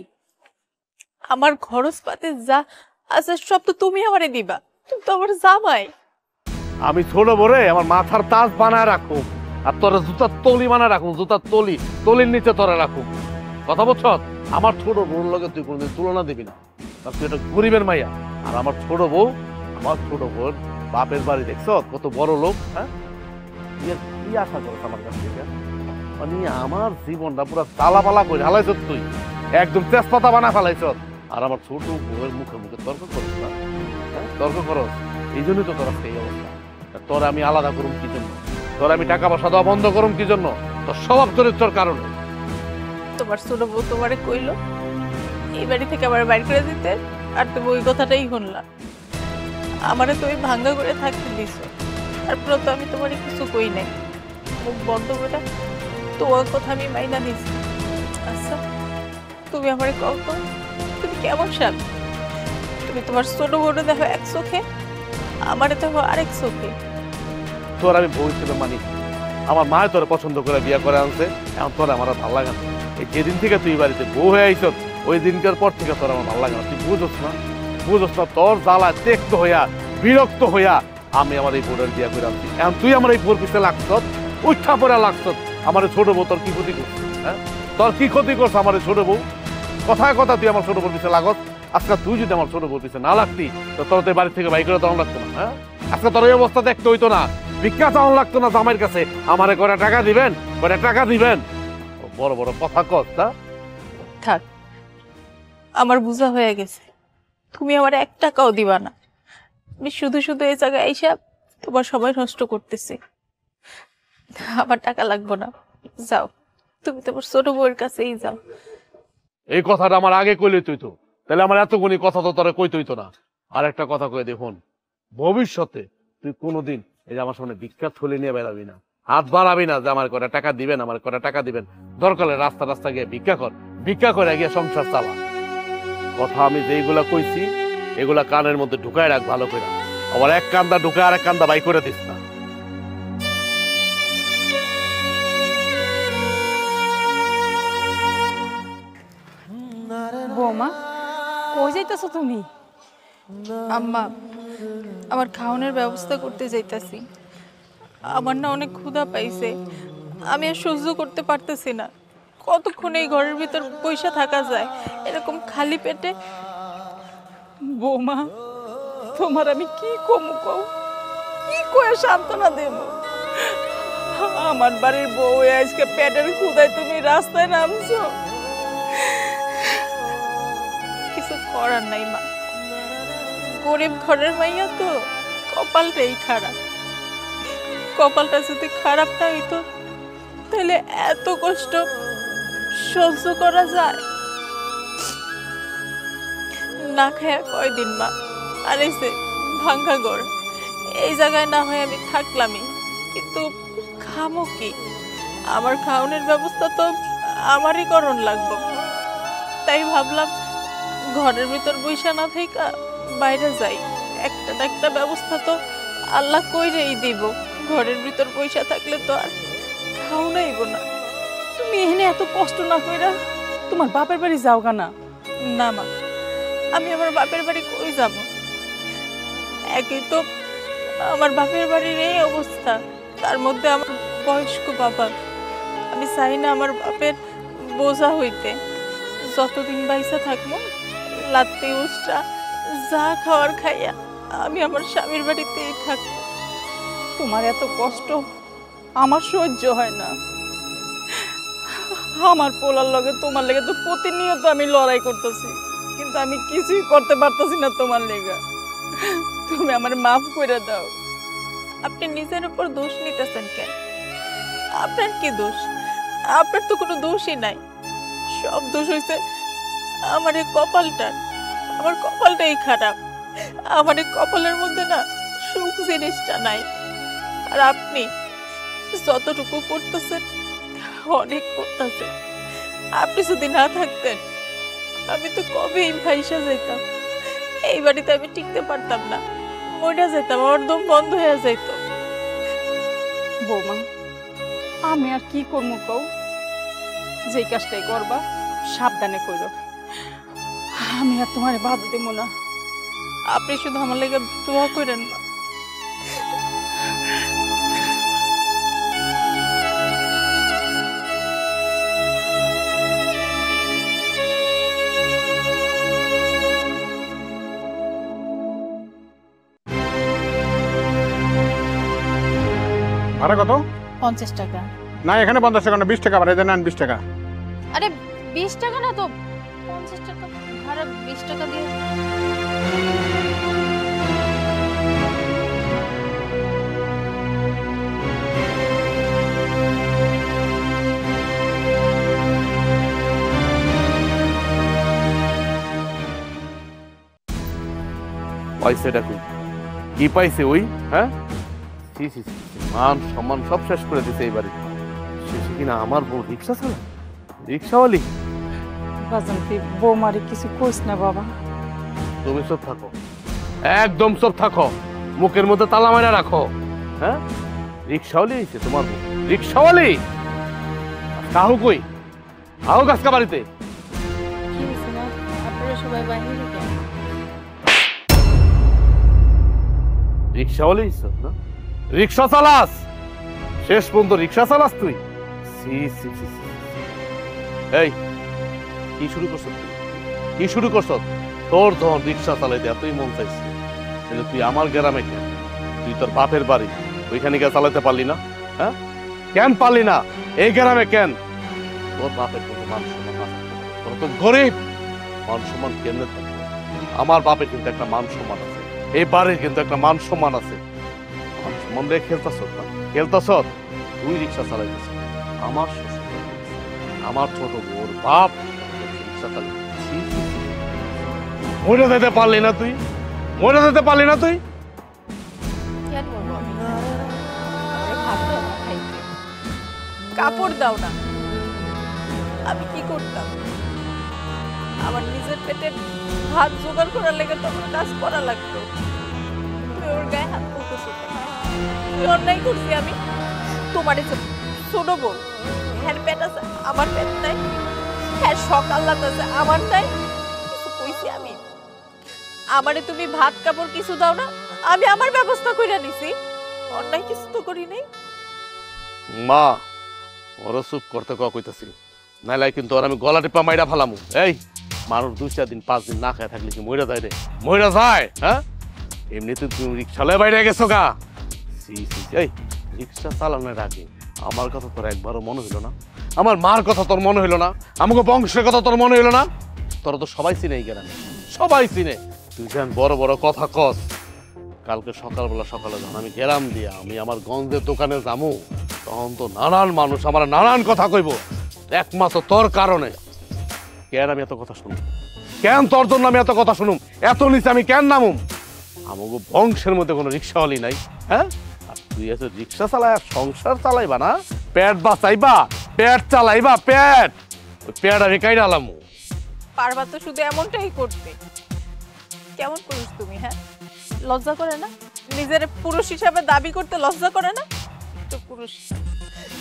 আমার খরচ পাতে যা আছে সব তো তুমি আমারে দিবা, তুমি তো আমার জামাই। আমি ছোট বড়ে আমার মাথার তাজ বানায় রাখো, আর তোরা জুতার তলি বানায় রাখো, জুতার তলির নিচে তোরা রাখো। কথা বলছ? আমার ছোট বউর লগে তুই কোনোদিন তুলনা দিবি না, তুই একটা গরিবের মাইয়া। আর আমার ছোট বউর বাপের বাড়ি দেখছ কত বড় লোক। হ্যাঁ, কি আশা করছ আমার কাছ থেকে? মানে আমার জীবনটা পুরো তালাপালা করে হালাইছ তুই, একদম তেজপাতা বানা ফেলাইছ। আর আমার ছোট বউয়ের মুখে মুখে তর্ক করছ না? হ্যাঁ, তর্ক করস, এই জন্যই তো তোর এই অবস্থা। তোর আমি আলাদা করুম কি জন্য? তোর আমি টাকা পয়সা দেওয়া বন্ধ করুম কি জন্য? তোর স্বভাব চরিত্রের কারণে। তোমার ছোট বউ তোমারে কইলো এই বাড়ি থেকে আমার বাইর করে দিতে, আর তুমি ওই কথাটাই শুনলাম। আমারে তুমি ভাঙ্গা করে থাকতে দিছো, তারপর তো আমি তোমার কিছু কই নাই, মুখ বন্ধ করে তোমার কথা আমি মাইনা দিছি। আচ্ছা তুমি আমারে কও তো, তুমি কেমন স্বামী? তুমি তোমার ছোট বউরে দেখো এক চোখে, আমারে দেখো আরেক চোখে। তোর আমি বউ হিসেবে মানি, আমার মায় তোরা পছন্দ করে বিয়ে করে আনছে, এখন তোর আমার আর ভালো লাগে না। এই যেদিন থেকে তুই বাড়িতে বউ হয়ে আইস, ওই দিনকার পর থেকে তোর আমার ভালো লাগে না। তুই বুঝোস না? তোর জ্বালা ত্যক্ত হইয়া বিরক্ত হইয়া আমি আমার এই বোর্ডের বিয়ে করে আনছি। এখন তুই আমার এই বোর পিছনে লাগছ, উঠা পড়া লাগছ। আমার ছোট বউ তোর কি ক্ষতি করছিস? হ্যাঁ, তোর কি ক্ষতি করছে আমার ছোট বউ? কথায় কথা তুই আমার ছোট বউর পিছনে লাগস। আজকে তুই যদি আমার ছোট বউর পিছনে না লাগতি, তো তোর তো বাড়ি থেকে বাই করে তখন লাগতো না। হ্যাঁ, আজকে তোর এই অবস্থা দেখতে হইতো না, ভিক্ষা চাওয়ান লাগতো না জামাইয়ের কাছে। আমারে কয়টা টাকা দিবেন? বড় বড় কথা কস না? থাক, আমার বোঝা হয়ে গেছে, তুমি আমার 1 টাকাও দিবা না। আমি শুধু শুধু এই জায়গায় এসে তোমার সময় নষ্ট করতেছি। আমার টাকা লাগবে না, যাও তুমি তোমার ছোট বউয়ের কাছেই যাও। এই কথাটা আমার আগে কইলে তুই তো, তাহলে আমার এতগুলি কথা তো তোরা কই তুই তো না। আর একটা কথা কয়ে দেখুন, ভবিষ্যতে তুই কোনোদিন এই যে আমার সামনে ভিক্ষা থলে নিয়ে বেড়াবি না, হাত বাড়াবি না যে আমার কটা টাকা দিবেন, আমার কটা টাকা দিবেন। দরকার হলে রাস্তা রাস্তা গিয়ে ভিক্ষা কর, ভিক্ষা করে গিয়ে সংসার চালা। কথা আমি যেইগুলা কইছি এগুলা কানের মধ্যে ঢুকায় রাখ ভালো করে, আবার এক কান্দা ঢুকায় আর এক কান্দা বাই করে দিস না। বৌমা কই যাইতেছো তুমি? আম্মা, আমার খাওয়ানোর ব্যবস্থা করতে যাইতাছি। আমার না অনেক ক্ষুধা পাইছে, আমি আর সহ্য করতে পারতেছি না। কতক্ষণ এই ঘরের ভিতর পয়সা থাকা যায় এরকম খালি পেটে? বৌমা তোমার আমি কি কমু কও, কি কয়ে সান্ত্বনা দেব? আমার বাড়ির বউ আজকে পেটের ক্ষুধায় তুমি রাস্তায় নামছো। কিছু করার নাই মা, গরিব ঘরের মাইয়া তো, কপালটাই খারাপ। কপালটা যদি খারাপ না হইতো তাহলে এত কষ্ট সহ্য করা যায়? না খায়া কয়দিন মা, আর এই যে ভাঙ্গা ঘর, এই জায়গায় না হয় আমি থাকলামই, কিন্তু খামো কি? আমার খাওয়ানোর ব্যবস্থা তো আমারই করণ লাগবে। তাই ভাবলাম ঘরের ভিতর বইসা না থাকা বাইরে যাই, একটা না একটা ব্যবস্থা তো আল্লাহ কইরেই দিব। ঘরের ভিতর পয়সা থাকলে তো আর খাওয়াইব না। তুমি এখানে এত কষ্ট না কইরা তোমার বাপের বাড়ি যাও গানা। না মা, আমি আমার বাপের বাড়ি কই যাব? একই তো আমার বাপের বাড়ির এই অবস্থা, তার মধ্যে আমার বয়স্ক বাবা। আমি চাই না আমার বাপের বোঝা হইতে। যতদিন বাইসা থাকবো লাত্তি উস্টা যা খাওয়ার খাইয়া আমি আমার স্বামীর বাড়িতেই থাকবো। তোমার এত কষ্ট আমার সহ্য হয় না। আমার পোলার লগে তোমার লেগে তো প্রতিনিয়ত আমি লড়াই করতেছি, কিন্তু আমি কিছুই করতে পারতেছি না তোমার লেগে। তুমি আমার মাফ করে দাও। আপনি নিজের উপর দোষ নিতেছেন কেন? আপনার কি দোষ? আপনার তো কোনো দোষই নাই। সব দোষ হইছে আমার এই কপালটার। আমার কপালটাই খারাপ। আমার এই কপালের মধ্যে না সুখ জিনিসটা নাই। আর আপনি যতটুকু করতেছেন অনেক করতেছেন। আপনি যদি না থাকতেন আমি তো কবেই ভাইসা যাইতাম। এই বাড়িতে আমি টিকতে পারতাম না, মরে যেতাম, আমার দম বন্ধ হয়ে যাইত। বৌমা আমি আর কি করবো কও? যেই কাজটাই করবা সাবধানে করো, আমি আর তোমার বাধা দেবো না। আপনি শুধু আমার লেগে দোয়া করেন না। ভাড়া কত? 50 টাকা। না এখানে 50 টাকা না, 20 টাকা ভাড়া দেন। 20 টাকা। আরে 20 টাকা না তো, 50 টাকা ভাড়া। 20 টাকা দিয়ে পাইছে ডাকুই কি পাইছে ওই? হ্যাঁ, ছি ছি ছি, মান সম্মান সব শেষ করে দিছে এই বাড়িতে। শেষে কিনা আমার বউ রিক্সা চালা, রিক্সাওয়ালি। বাজান তুই বৌমারে কিছু কইস না বাবা। তুমি চুপ থাকো, একদম চুপ থাকো, মুখের মধ্যে তালা মারা রাখো। হ্যাঁ, রিক্সাওয়ালি হয়েছে তোমার বউ, রিক্সাওয়ালি। কাহু কই? আও গাছকা বাড়িতে। কি হইছে না? আপনারা সবাই বাইরে কেন? রিক্সাওয়ালি হইছ না? রিক্সা চালাস, শেষ পর্যন্ত রিক্সা চালাস তুই? সি সি সি সি। এই কি শুরু করছ তুই? কি শুরু করছ? তোর ধন রিক্সা চালাইতে এতই মন চাইছে, তাহলে তুই আমার গ্রামে কেন? তুই তোর বাপের বাড়ি ওইখানে গিয়ে চালাতে পারলি না? হ্যাঁ, কেন পারলি না? এই গ্রামে কেন? তোর বাপের কিন্তু মান সম্মান আছে, তোর তো গরিব, মান সম্মান কেমনে থাকবে? আমার বাপের কিন্তু একটা মান সম্মান আছে, এই বাড়ির কিন্তু একটা মান সম্মান আছে। মান সম্মান দিয়ে খেলতাছ না, খেলতাছ। তুই রিক্সা চালাইতেছিস, আমার শ্বশুর আমার ছোট বউর বাপ রিক্সা চালাইতেছিস। মরে যেতে পারলি না তুই, মরে যেতে পারলি না তুই? কেন বলবো আমি? আমারে ভাত দাও না খাইতে, কাপড় দাও না। আমি কি করতাম? আমার নিজের পেটের ভাত জোগাড় করার লেগে তো আমার কাজ করা লাগতো। তুই ওর গায়ে হাত তুলতেছ কেন? তুই অন্যায় করছি আমি? তোমার এই যে ছোট বউ, হ্যার পেট আছে আমার পেট নাই, হ্যার সকাল রাত আছে আমার নাই, কিছু কইছি আমি? আমারে তুমি ভাত কাপড় কিছু দাও না, আমি আমার ব্যবস্থা কইরা নিছি। অন্যায় কিছু তো করি নাই। মা ওরা চুপ করতে কইতাছি, নাইলে কিন্তু ওর আমি গলা টিপা মাইরা ফালামু। এই মানুষ 2-4 দিন 5 দিন না খায় থাকলে কি মইরা যায় রে? মইরা যায়? হ্যাঁ, এমনিতে তুমি রিক্সালে বাইরে গেছো গা। এই রিক্সা চালানোর আগে আমার কথা তোর একবারও মনে হইল না? আমার মার কথা তোর মনে হইল না? আমাকে বংশের কথা তোর মনে হইল না? তোরা তো সবাই চিনে এই গ্রামে, সবাই চিনে। তুই যেন বড় বড় কথা কস। কালকে সকালে যখন আমি গেরাম দিয়া আমি আমার গঞ্জের দোকানে যামু, তখন তো নানান মানুষ আমার নানান কথা কইব, একমাত্র তোর কারণে। কেন আমি এত কথা শুনুম? কেন তোর জন্য আমি এত কথা শুনুম? এত নিচে আমি কেন নামুম? আমাকে বংশের মধ্যে কোনো রিক্সাওয়ালি নাই। হ্যাঁ, আর তুই এসে রিক্সা চালায় সংসার চালাইবা না, পেট বাঁচাইবা, পেট চালাইবা, পেট পেট আমি কাইরা আলামু। পারবা তো শুধু এমনটাই করতে। কেমন পুরুষ তুমি? হ্যাঁ, লজ্জা করে না? নিজের পুরুষ হিসাবে দাবি করতে লজ্জা করে না? তো পুরুষ,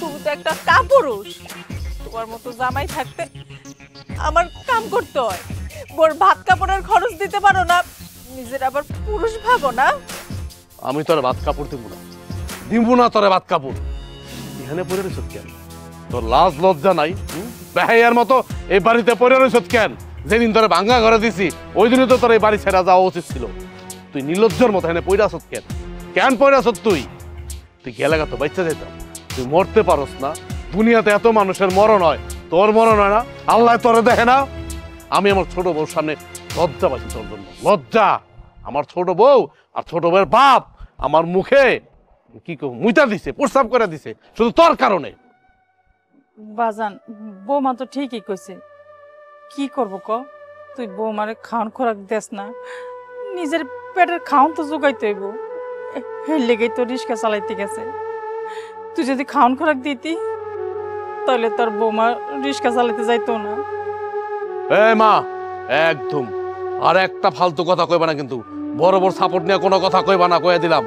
তুমি তো একটা কাপুরুষ। তোমার মতো জামাই থাকতে আমার কাম করতে হয়, বোর ভাত কাপড়ের খরচ দিতে পারো না, নিজের আবার পুরুষ ভাবো না। আমি তোর ভাত কাপড় দিব না তোরে ভাত কাপড়। এখানে পড়ে রয়েছ কেন? তোর লাজ লজ্জা নাই? বেহাইয়ার মতো এই বাড়িতে পড়ে রয়েছ কেন? যেদিন তোরে ভাঙ্গা ঘরে দিছি ওই দিনই তো তোর এই বাড়ি ছেড়া যাওয়া উচিত ছিল। তুই নির্লজ্জর মতো এখানে পড়ে আসত কেন? কেন পড়ে আসত তুই? তুই গেলে তো বাচ্চা যেতাম। তুই মরতে পারস না। দুনিয়াতে এত মানুষের মরণ হয়, তোর মরণ হয় না? আল্লাহ তোরে দেখে না? আমি আমার ছোট বউর সামনে লজ্জা পাচ্ছি তোর জন্য, লজ্জা। আমার ছোট বউ আর ছোট বউয়ের বাপ আমার মুখে কি মুইতা দিছে, প্রস্তাব করে দিছে শুধু তোর কারণে। বাজান, বৌমা তো ঠিকই কইছে। কি করবো ক? তুই বৌমারে খাওয়ান খোরাক দেস না, নিজের পেটের খাওয়ান তো জোগাইতে হইব। এর লেগেই তো রিক্সা চালাইতে গেছে। তুই যদি খাওয়ান খোরাক দিতি তাহলে তোর বৌমা রিক্সা চালাইতে যাইতো না। এই মা, একদম আর একটা ফালতু কথা কইবা না কিন্তু। বড় বড় সাপোর্ট নিয়ে কোনো কথা কইবা না, কইয়া দিলাম।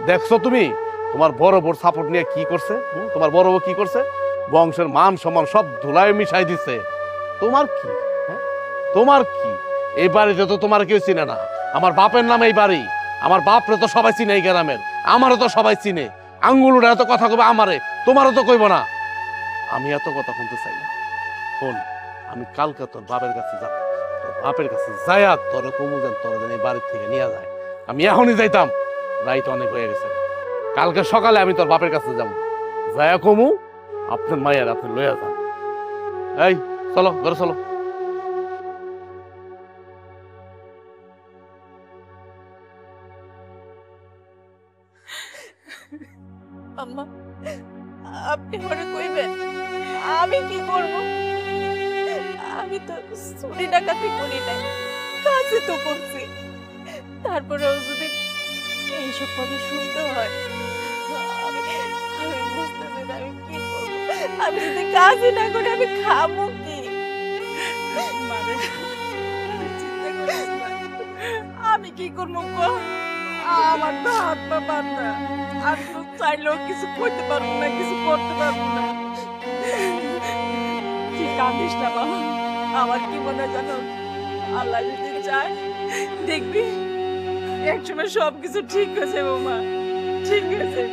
দেখছো তুমি তোমার বড় বড় সাপোর্ট নিয়ে কি করছে? তোমার বড় বউ কি করছে? বংশের মান সম্মান সব ধুলায় মিশাই দিছে। তোমার কি? তোমার কি? এই বাড়িতে তো তোমার কেউ চিনে না। আমার বাপের নাম এই বাড়ি, আমার বাপরে তো সবাই চিনে এই গ্রামের, আমারও তো সবাই চিনে। আঙ্গুলটা এত কথা কইবা আমারে, তোমারও তো কইব না। আমি এত কথা শুনতে চাই না। শোন, আমি কালকে তোর বাপের কাছে যাব, তোর বাপের কাছে যাইয়া তোর কমু যেন তোর যেন এই বাড়ির থেকে নিয়ে যায়। আমি এখনই যাইতাম, রাইট অনেক হয়ে গেছে। কালকে সকালে আমি তোর বাপের কাছে যাব, যাইয়া কমু আপনার মায়ের আপনি লইয়া যান। এই চলো ঘরে চলো। আম্মা, আপনি মনে কইবেন আমি কি করব? আমি তো চুরি ডাকাতি করি নাই, কাজে তো করছি। তারপরেও যদি এইসব কথা শুনতে হয়, আমি বুঝতেছি না আমি কি করব। আমি যদি কাজই না করি আমি খাবো কি? মারে, চিন্তা করিস না। আমি কি করবো ক? আমার তো হাত পা বান্ধা। আমি তো চাইলেও কিছু করতে পারবো না, কিছু করতে পারবো না। তুই কাঁদিস না বাবা। আমার কি মনে হয় জানো, আল্লাহ যদি চায় দেখবি একসময় সবকিছু ঠিক হয়েছে বৌমা, ঠিক আছে।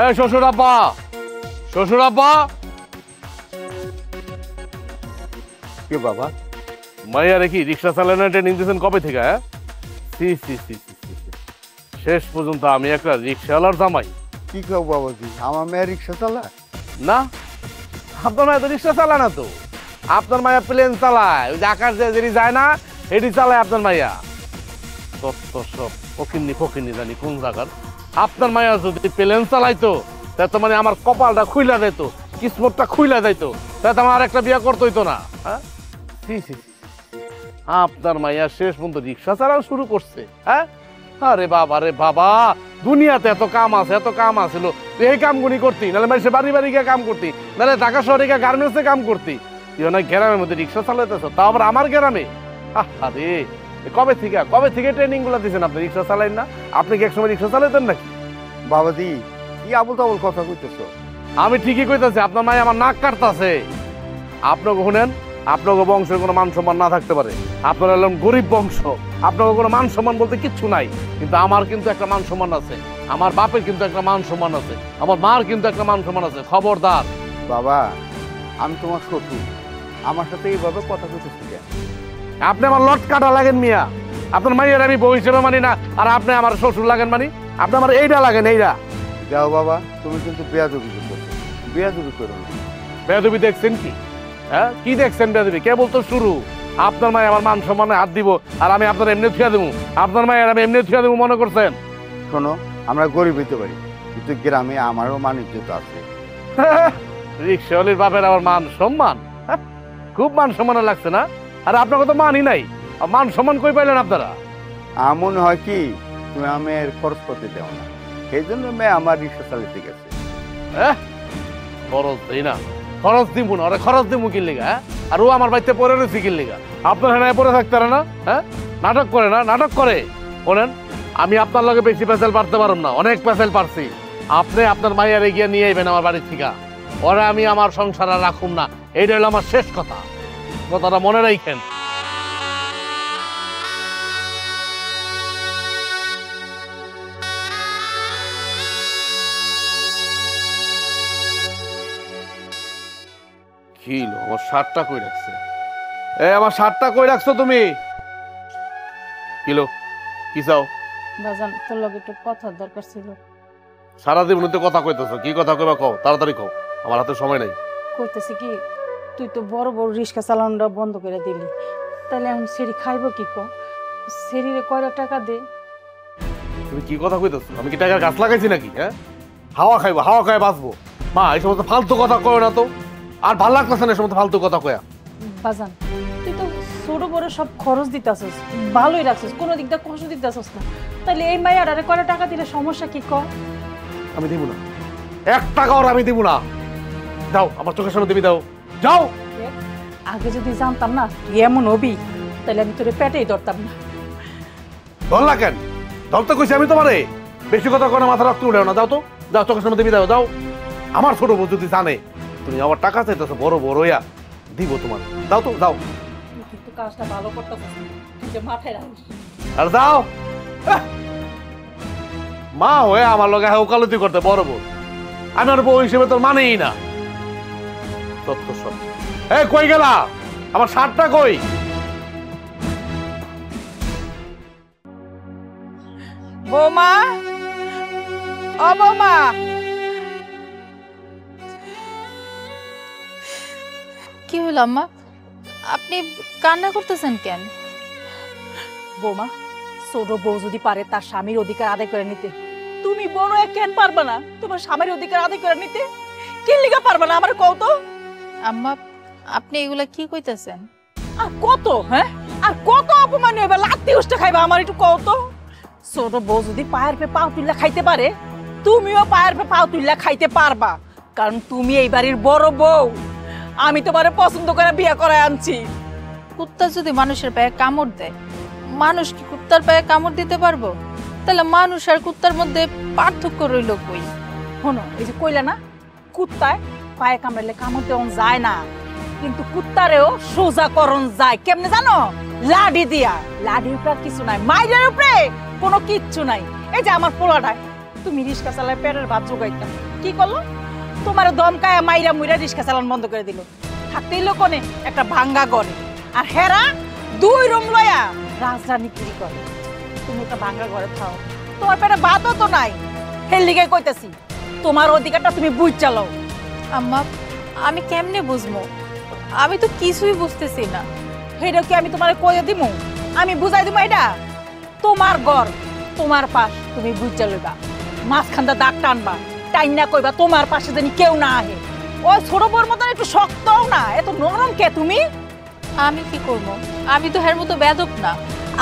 এ শ্বশুর আব্বা, শ্বশুর আব্বা। কে বাবা? মাইয়া রেখি রিক্সা চালানো ট্রেনিং দিয়েছেন কবে থেকে? হ্যাঁ, শেষ পর্যন্ত আমি একটা রিক্সাওয়ালার জামাই। কি কেউ বাবাজি, আমার মেয়ে রিক্সা চালায় না, আপনার মায়া তো রিক্সা চালায় না তো। আপনার মায়া প্লেন চালায়, ওই যে আকাশ দিয়ে যায় না, এটি চালায় আপনার মাইয়া। তত্ত্ব সব ফকিন্নি জানি কোন জায়গার। আপনার মাইয়া যদি প্লেন চালাইতো তাহলে তো মানে আমার কপালটা খুইলা যাইতো, কিসমতটা খুইলা যাইতো, তাহলে তো আমার একটা বিয়া করতে হইতো না। হ্যাঁ, আপনার মাইয়া শেষ পর্যন্ত রিক্সা চালানো শুরু করছে। হ্যাঁ, আরে বাবা রে বাবা, দুনিয়াতে এত কাম আছিল, তুই এই কামগুলি করতি, নাহলে মানুষের বাড়ি বাড়ি গিয়ে কাম করতি, নাহলে ঢাকা শহরে গিয়ে গার্মেন্টসে কাম করতি। তুই অনেক গ্রামের মধ্যে রিক্সা চালাইতেছ, তাও আবার আমার গ্রামে। আরে কবে থেকে ট্রেনিং গুলা দিচ্ছেন আপনি? রিক্সা চালাইন না? আপনি কি একসময় রিক্সা চালাইতেন নাকি? বাবাজি কি আবল তাবল কথা কইতেছো? আমি ঠিকই কইতাছি, আপনার মাই আমার নাক কাটতাছে। আপনাকে শুনেন, আপনাকে বংশের কোনো মান সম্মান না থাকতে পারে, আপনারা হলেন গরিব বংশ, আপনাকে কোনো মান সম্মান বলতে কিচ্ছু নাই, কিন্তু আমার কিন্তু একটা মান সম্মান আছে, আমার বাপের কিন্তু একটা মান সম্মান আছে, আমার মার কিন্তু একটা মান সম্মান আছে। খবরদার। বাবা আমি তোমার শ্বশুর, আমার সাথে এইভাবে কথা কইতেছি কেন? আপনি আমার লট কাটা লাগেন মিয়া, আপনার মাইয়ের আমি বউ হিসেবে মানি না, আর আপনি আমার শ্বশুর লাগেন মানি, আপনি আমার এইটা লাগেন এইটা। যাও বাবা, তুমি কিন্তু বেয়াদবি করছো, বেয়াদবি করো না। বেয়াদবি দেখছেন কি? হ্যাঁ, কি দেখছেন বেয়াদবি? কেবল তো শুরু। আপনার মাই আমার মান সম্মানে হাত দিব, আর আমি আপনার এমনি থুয়া দেবো? আপনার মায়ের আমি এমনি থুয়া দেবো মনে করছেন? শোনো, আমরা গরিব হইতে পারি, কিন্তু গ্রামে আমারও মান ইজ্জত আছে। রিক্সাওয়ালির বাপের আবার মান সম্মান? হ্যাঁ, খুব মান সম্মানে লাগছে না? আর আপনাকে তো মানই নাই, মান সম্মান কই পাইলেন আপনারা? এমন হয় কি, তুমি আমার খরচ করতে দেও না, সেই জন্য মেয়ে আমার রিক্সা চালাতে গেছে। খরচ দিই না? খরচ দিব না, ওরা খরচ দিব কি লিগা? হ্যাঁ, আর ও আমার বাড়িতে পড়ে রয়েছে কি লিগা? আপনার হ্যাঁ পড়ে থাকতে পারে না? হ্যাঁ, নাটক করে না, নাটক করে। বলেন, আমি আপনার লগে বেশি পেঁচাল পারতে পারব না, অনেক পেঁচাল পারছি। আপনি আপনার মাইয়ার এগিয়ে নিয়ে আইবেন আমার বাড়ির থেকে, ওরা আমি আমার সংসার আর রাখুম না, এইটা হলো আমার শেষ কথা। কথাটা মনে রাখেন। কিলো আমার শার্টটা কই রাখছে? আমার শার্টটা কই রাখছো তুমি? কিলো কি চাও? বাজান, তোর লগে একটু কথার দরকার ছিল। সারাদিন মধ্যে কথা কইতেছো, কি কথা কইবা কও, তাড়াতাড়ি কও, আমার হাতে সময় নাই। কইতেছি কি, তুই তো বড় বড় রিক্সা চালানোটা বন্ধ করে দিলি, তাহলে এখন সেরি খাইব কি? সেরিরে কয়টা টাকা দে। তুমি কি কথা কইতেছো? আমি কি টাকার গাছ লাগাইছি নাকি? হ্যাঁ, হাওয়া খাইবো, হাওয়া খাই বাঁচবো। মা, এই সমস্ত ফালতু কথা কয় না তো, আর ভাল লাগতেছে না এই সমস্ত ফালতু কথা কয়া। বাজান, তুই তো ছোট বড় সব খরচ দিতেছস, ভালোই রাখছিস, কোনো দিক দিয়ে কষ্ট দিতেছস না, তাহলে এই মাইয়ারে কয়টা টাকা দিলে সমস্যা কি? আমি দিব না, 1 টাকাও আমি দিব না। দাও, আমার চোখের সামনে দিবি, দাও, যাও। আগে যদি জানতাম না তুই এমন হবি, তাহলে আমি তোরে পেটেই ধরতাম না। ধরলা কেন? ধরতে কইছি আমি তোমারে? বেশি কথা কোনো মাথা রাখতে উঠেও না। দাও তো, দাও, চোখের সামনে দিবি, দাও, দাও। আমার ছোট বউ যদি জানে তুমি আমার টাকা চাইতেছো বড় বড় ইয়া, দিব তোমার। দাও তো, দাও। তুই কিন্তু কাজটা ভালো করতেছিস, তুই যে মাথায় রাখিস। আর দাও। মা হয়ে আমার লগে ওকালতি করতে বড় বউ, আমি আর বউ হিসেবে তোর মানেই না। তত্ত্ব সব। কই গেলা? আমার শার্টটা কই? বৌমা, ও বৌমা, কি হলো আম্মা? আপনি কান্না করতেছেন কেন? বৌমা, ছোট বউ যদি পারে তার স্বামীর অধিকার আদায় করে নিতে, তুমি বড় কেন পারবা না তোমার স্বামীর অধিকার আদায় করে নিতে? কি লিগা পারবা না আমার কও তো? আম্মা, আপনি এগুলা কি কইতাছেন? আর কত, হ্যাঁ, আর কত অপমান হইবা, লাত্তি উষ্টা খাইবা আমার, একটু কও তো। ছোট বউ যদি পায়ের পে পাও তুললা খাইতে পারে, তুমিও পায়ের পে পাও তুললা খাইতে পারবা, কারণ তুমি এই বাড়ির বড় বউ। আমি তোমারে পছন্দ করে বিয়ে করায় আনছি। কুত্তা যদি মানুষের পায়ে কামড় দেয়, মানুষ কি কুত্তার পায়ে কামড় দিতে পারবো? তাহলে মানুষ আর কুত্তার মধ্যে পার্থক্য রইল কই? শোনো, এই যে কইলা না কুত্তায় পায়ে কামড়ালে কামড় দেওয়া যায় না, কিন্তু কুত্তারেও সোজা করণ যায়। কেমনে জানো? লাডি দিয়া। লাডির উপরে কিছু নাই, মাইরের উপরে কোনো কিচ্ছু নাই। এই যে আমার পোলাটায় তুমি রিক্সা চালায় পেটের ভাত জোগাইতা, কি করলো? তোমার দমকায় মাইরা মুইরা রিক্সা চালান বন্ধ করে দিল। থাকতেই লোকনে একটা ভাঙ্গা করে, আর হেরা 2 রুম লয়া রাজরাজনীতি করে। তুমি একটা ভাঙ্গা ঘরে থাও, তোমার পেটে ভাতও তো নাই। হের লিগে কইতাছি, তোমার অধিকারটা তুমি বুঝ চালাও। আম্মা, আমি কেমনে বুঝবো? আমি তো কিছুই বুঝতেছি না। হেডা কি আমি তোমারে কইয়া দিমু? আমি বুঝাই দিব এটা তোমার ঘর তোমার পাশ তুমি বুঝা লইবা মাঝখানটা দাগ টানবা টাইন না কইবা তোমার পাশে জানি কেউ না আহে ওই ছোট বউর মতন একটু শক্তও না এত নরম কে তুমি আমি কি করব? আমি তো হের মতো বেদব না।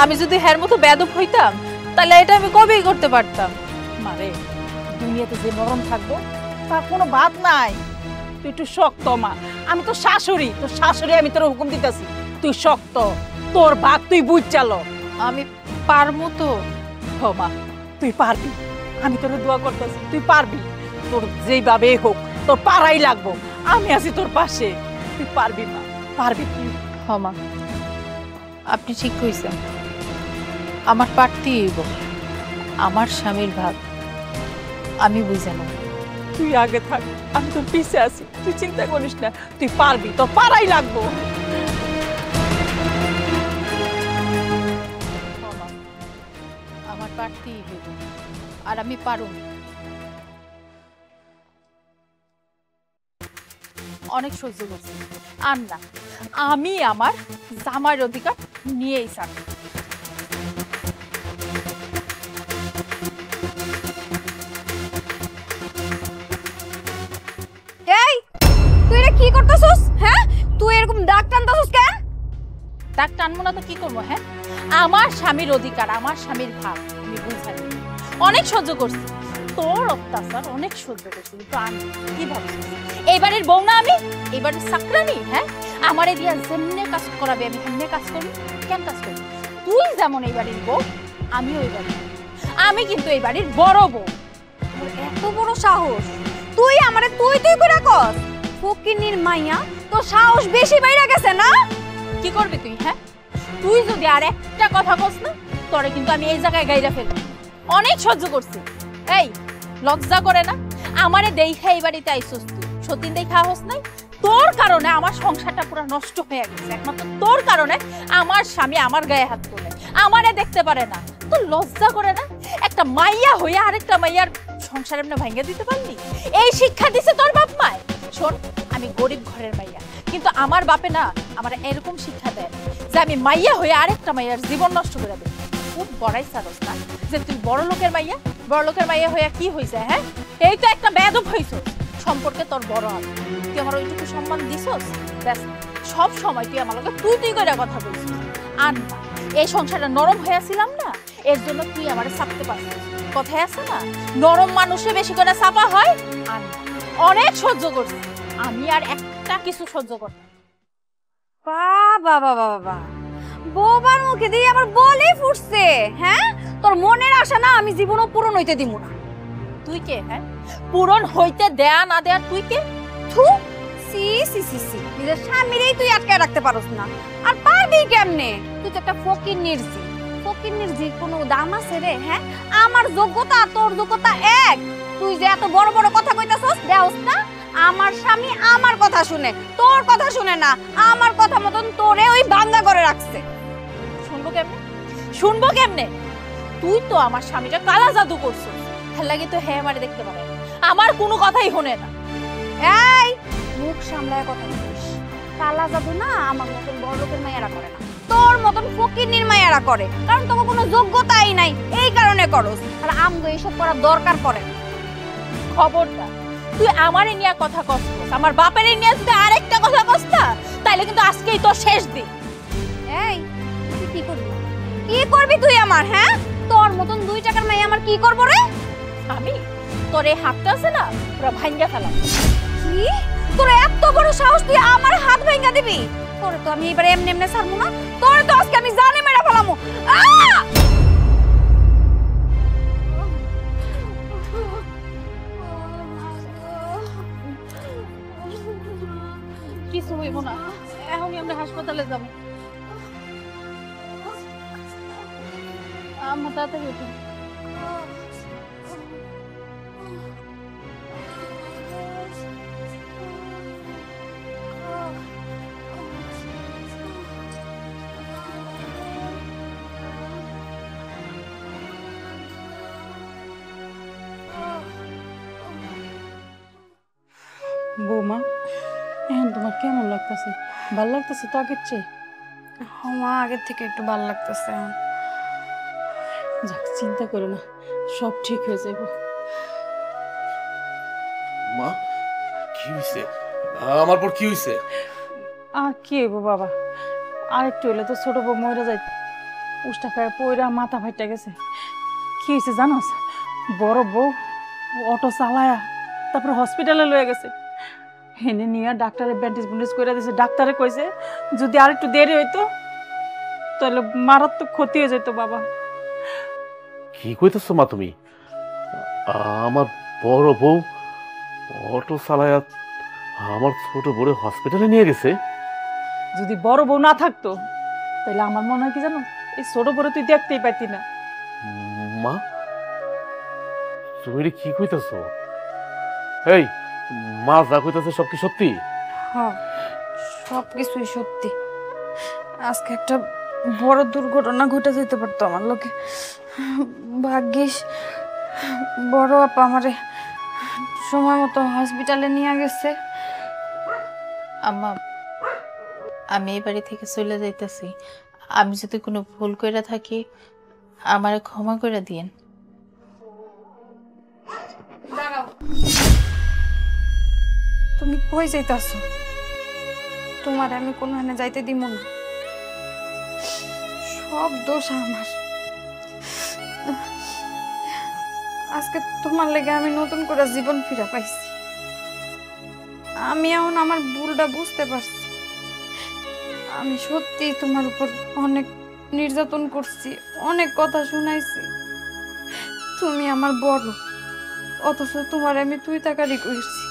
আমি যদি হের মতো বেদব হইতাম তাহলে এটা আমি কবেই করতে পারতাম। মারে দুনিয়াতে যে নরম থাকবো তার কোনো বাদ নাই তুই একটু শক্ত মা আমি তো শাশুড়ি তোর শাশুড়ি আমি তোর হুকুম দিতেছি তুই শক্ত তোর ভাগ তুই বুঝ চালো আমি পারবো তো। মা তুই পারবি আমি তোর দোয়া করতেছি তুই পারবি তোর যেইভাবে হোক তোর পারাই লাগবো আমি আছি তোর পাশে তুই পারবি মা পারবি তুই ক্ষমা, আপনি ঠিক কইছেন। আমার পারতেই হইব। আমার স্বামীর ভাগ আমি বুঝে নেব। তুই আগে থাক আমি তোর পিছে আছি তুই চিন্তা করিস না তুই পারবি তোর পারাই লাগবো ক্ষমা, আমার পারতেই হইব আর আমি পারুম। অনেক সহ্য করছি আর না, আমি আমার জামাইয়ের অধিকার নিয়েই ছাড়ব। এই তুই এটা কি করতেছস? হ্যাঁ তুই এরকম দাগ টানতেছস কেন? দাগ টানবো না তো কি করবো? হ্যাঁ, আমার স্বামীর অধিকার, আমার স্বামীর ভাগ আমি বুঝাই। অনেক সহ্য করছি তোর অত্যাচার, অনেক সহ্য করছি, কিন্তু আমি কি ভাবছিস এই বাড়ির বউ না আমি? এই বাড়ির চাকরানি? হ্যাঁ, আমারে দিয়া যেমনে কাজ করাবে আমি সেমনে কাজ করি। কেন কাজ করি? তুই যেমন এই বাড়ির বউ, আমিও এই বাড়ির। আমি কিন্তু এই বাড়ির বড় বউ। তোর এত বড় সাহস তুই আমারে তুই তুই করে কস? ফকিন্নির মাইয়া তোর সাহস বেশি বাইরে গেছে না? কি করবি তুই? হ্যাঁ, তুই যদি আর একটা কথা কস না তোরে কিন্তু আমি এই জায়গায় গাইরা ফেলব। অনেক সহ্য করছি। এই লজ্জা করে না? আমারে দেখা এই বাড়িতে আইসস তুই, সতীন দেখা হস নাই? তোর কারণে আমার সংসারটা পুরো নষ্ট হয়ে গেছে। একমাত্র তোর কারণে আমার স্বামী আমার গায়ে হাত তোলে, আমারে দেখতে পারে না। তোর লজ্জা করে না? একটা মাইয়া হইয়া আরেকটা মাইয়ার সংসার এমনি ভাঙিয়ে দিতে পারলি? এই শিক্ষা দিছে তোর বাপ মায়? শোন, আমি গরিব ঘরের মাইয়া, কিন্তু আমার বাপে না আমার এরকম শিক্ষা দেয় যে আমি মাইয়া হয়ে আরেকটা মাইয়ার জীবন নষ্ট করে দেব। খুব বড়াই সারস না যে তুই বড় লোকের মাইয়া, বড় লোকের মাইয়া হইয়া কি হয়েছে? হ্যাঁ, এই তো একটা বেয়াদব হইছস। সম্পর্কে তোর বড় আমি, তুই আমার ওইটুকু সম্মান দিছস? ব্যাস, সব সময় তুই আমার লগে তুই তুই করে কথা বলছিস। আর না, এই সংসারটা নরম হয়েছিলাম না, এর জন্য তুই আমারে চাপতে পারছিস। কথায় আছে না, নরম মানুষে বেশি করে চাপা হয়। আর না, অনেক সহ্য করছি আমি, আর একটা কিছু সহ্য করতে। বাবা বাবা বাবা, বউবার মুখে দিয়ে আমার বলেই ফুটছে। হ্যাঁ, তোর মনের আশা না আমি জীবনও পূরণ হইতে দিব না। তুই কে? হ্যাঁ, পূরণ হইতে দেয়া না দেয়া তুই কে? থু, সি সি সি সি, নিজের স্বামীরই তুই আটকায় রাখতে পারস না, আর পারবি কেমনে? তুই তো একটা ফকিন্নির জি। ফকিন্নির জি কোনো দাম আছে রে? হ্যাঁ, আমার যোগ্যতা আর তোর যোগ্যতা এক। তুই যে এত বড় বড় কথা কইতাছস, দেওস না আমার স্বামী আমার কথা শুনে, তোর কথা শুনে না। আমার কথা মতন তোরে ওই বান্দা করে রাখছে। শুনবো কেমনে? শুনবো কেমনে? তুই তো আমার স্বামীটা কালা জাদু করছিস, হের লাগে তো হ্যাঁ আমারে দেখতে পারে, আমার কোনো কথাই শোনে না। এই মুখ সামলায় কথা বলিস। কালা জাদু না আমার মতন বড় লোকের মাইয়ারা করে না, তোর মতন ফকিন্নির মাইয়ারা করে, কারণ তোকে কোনো যোগ্যতাই নাই, এই কারণে করস। আর আমগো এইসব করার দরকার পড়ে না। খবরদার, তুই আমারে নিয়ে কথা কষ্ট, আমার বাপের নিয়ে যদি আরেকটা কথা কষ্ট, তাইলে কিন্তু আজকেই তোর শেষ দিন। এই তুই কি করবি? কি করবি তুই আমার? হ্যাঁ, তোর মতন 2 টাকার মাইয়া আমার কি করব রে? আমি তোর এই হাতটা আছে না পুরো ভাঙ্গা ফেলাম। কি তোর এত বড় সাহস, তুই আমার হাত ভাঙা দিবি? তোরে তো আমি এবারে এমনি এমনি ছাড়বো না, তোরে তো আজকে আমি জানে মেরে ফেলামু। কিছু হইব না, এখনই আমরা হাসপাতালে যাব। আমার তাড়াতাড়ি উঠুন। বৌমা এখন তোমার কেমন লাগতেছে? ভাল লাগতেছে তো আগের চেয়ে? মা আগের থেকে একটু ভালো লাগতেছে এখন। যাক, চিন্তা করো না, সব ঠিক হয়ে যাবে। মা কি হইছে? আমার পর কি হইছে? আর কি হইব বাবা, আর একটু হইলে তো ছোট বউ মরে যাইত। উষ্টা খায় পয়রা মাথা ফাইটা গেছে। কি হয়েছে জানোস, বড় বউ অটো চালায়া তারপরে হসপিটালে লয়ে গেছে। হেনে নিয়ে ডাক্তারে ব্যান্ডেজ ব্যান্ডেজ করে দিয়েছে। ডাক্তারে কইছে যদি আর একটু দেরি হইতো তাহলে মারাত্মক ক্ষতি হয়ে যেত বাবা। কি কইতেছো মা তুমি? আমার বড় বউ অটো চালায়া আমার ছোট বড় হসপিটালে নিয়ে গেছে? যদি বড় বউ না থাকতো তাহলে আমার মনে হয় কি জানো, এই ছোট বড় তুই দেখতেই পাইতি না। মা তুমি কি কইতেছো? এই মা যা কইতেছে সব কি সত্যি? হ্যাঁ, সব কিছুই সত্যি। আজকে একটা বড় দুর্ঘটনা ঘটে যেতে পারতো আমার লোকে। ভাগ্যিস বড় আপা আমারে সময় মতো হসপিটালে নিয়ে গেছে। আম্মা, আমি এই বাড়ি থেকে চলে যাইতেছি। আমি যদি কোনো ভুল করে থাকি আমারে ক্ষমা করে দিয়েন। তুমি কই যাইতাছো? তোমার আমি কোনো হানে যাইতে দিব না। সব দোষ আমার। আজকে তোমার লেগে আমি নতুন করে জীবন ফিরে পাইছি। আমি এখন আমার ভুলটা বুঝতে পারছি। আমি সত্যি তোমার উপর অনেক নির্যাতন করছি, অনেক কথা শুনাইছি। তুমি আমার বড়, অথচ তোমার আমি তুই তাকারি করছি।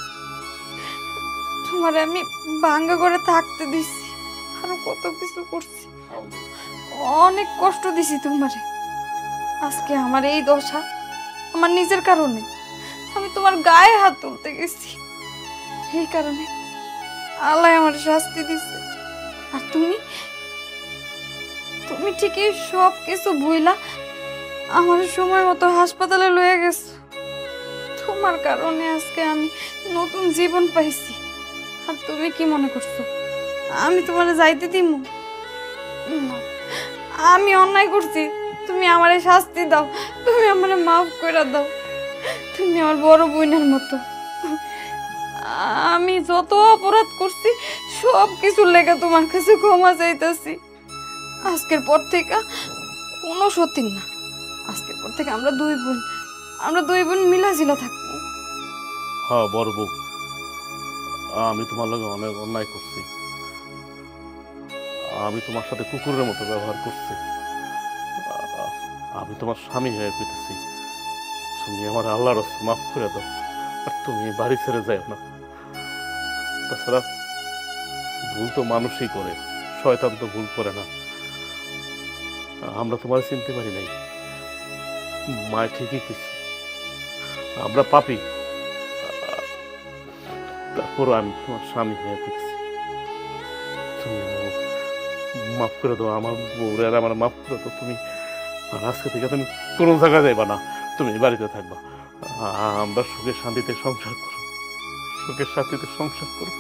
তোমার আমি ভাঙ্গা করে থাকতে দিছি, আরো কত কিছু করছি, অনেক কষ্ট দিছি তোমারে। আজকে আমার এই দশা আমার নিজের কারণে। আমি তোমার গায়ে হাত তুলতে গেছি, এই কারণে আল্লাহ আমার শাস্তি দিছে। আর তুমি তুমি ঠিকই সব কিছু ভুইলা আমার সময় মতো হাসপাতালে লয়ে গেছো। তোমার কারণে আজকে আমি নতুন জীবন পাইছি। আর তুমি কি মনে করছো আমি তোমারে যাইতে দিব? না, আমি অন্যায় করছি, তুমি আমারে শাস্তি দাও, তুমি আমারে মাফ করে দাও। তুমি আমার বড় বোনের মতো। আমি যত অপরাধ করছি সব কিছুর লেগে তোমার কাছে ক্ষমা চাইতেছি। আজকের পর থেকে কোনো সতীন না, আজকের পর থেকে আমরা দুই বোন মিলাজিলা থাকবো। হ্যাঁ বড় বউ, আমি তোমার লগে অনেক অন্যায় করছি। আমি তোমার সাথে কুকুরের মতো ব্যবহার করছি। আমি তোমার স্বামী হয়ে কইতেছি, তুমি আমার আল্লাহর রাস্তা মাফ করে দাও। আর তুমি বাড়ি ছেড়ে যাও না। তাছাড়া ভুল তো মানুষই করে, শয়তান তো ভুল করে না। আমরা তোমার চিনতে পারি নাই। মায় ঠিকই কইছে, আমরা পাপী। তারপর আমি তোমার স্বামী হয়ে কইতেছি, তুমি মাফ করে দাও আমার বউরে, আর আমার মাফ করে দাও। তুমি আজকে থেকে তুমি কোনো জায়গায় যাইবা না, তুমি বাড়িতে থাকবা। আমরা সুখে শান্তিতে সংসার করো, সুখে শান্তিতে সংসার করো।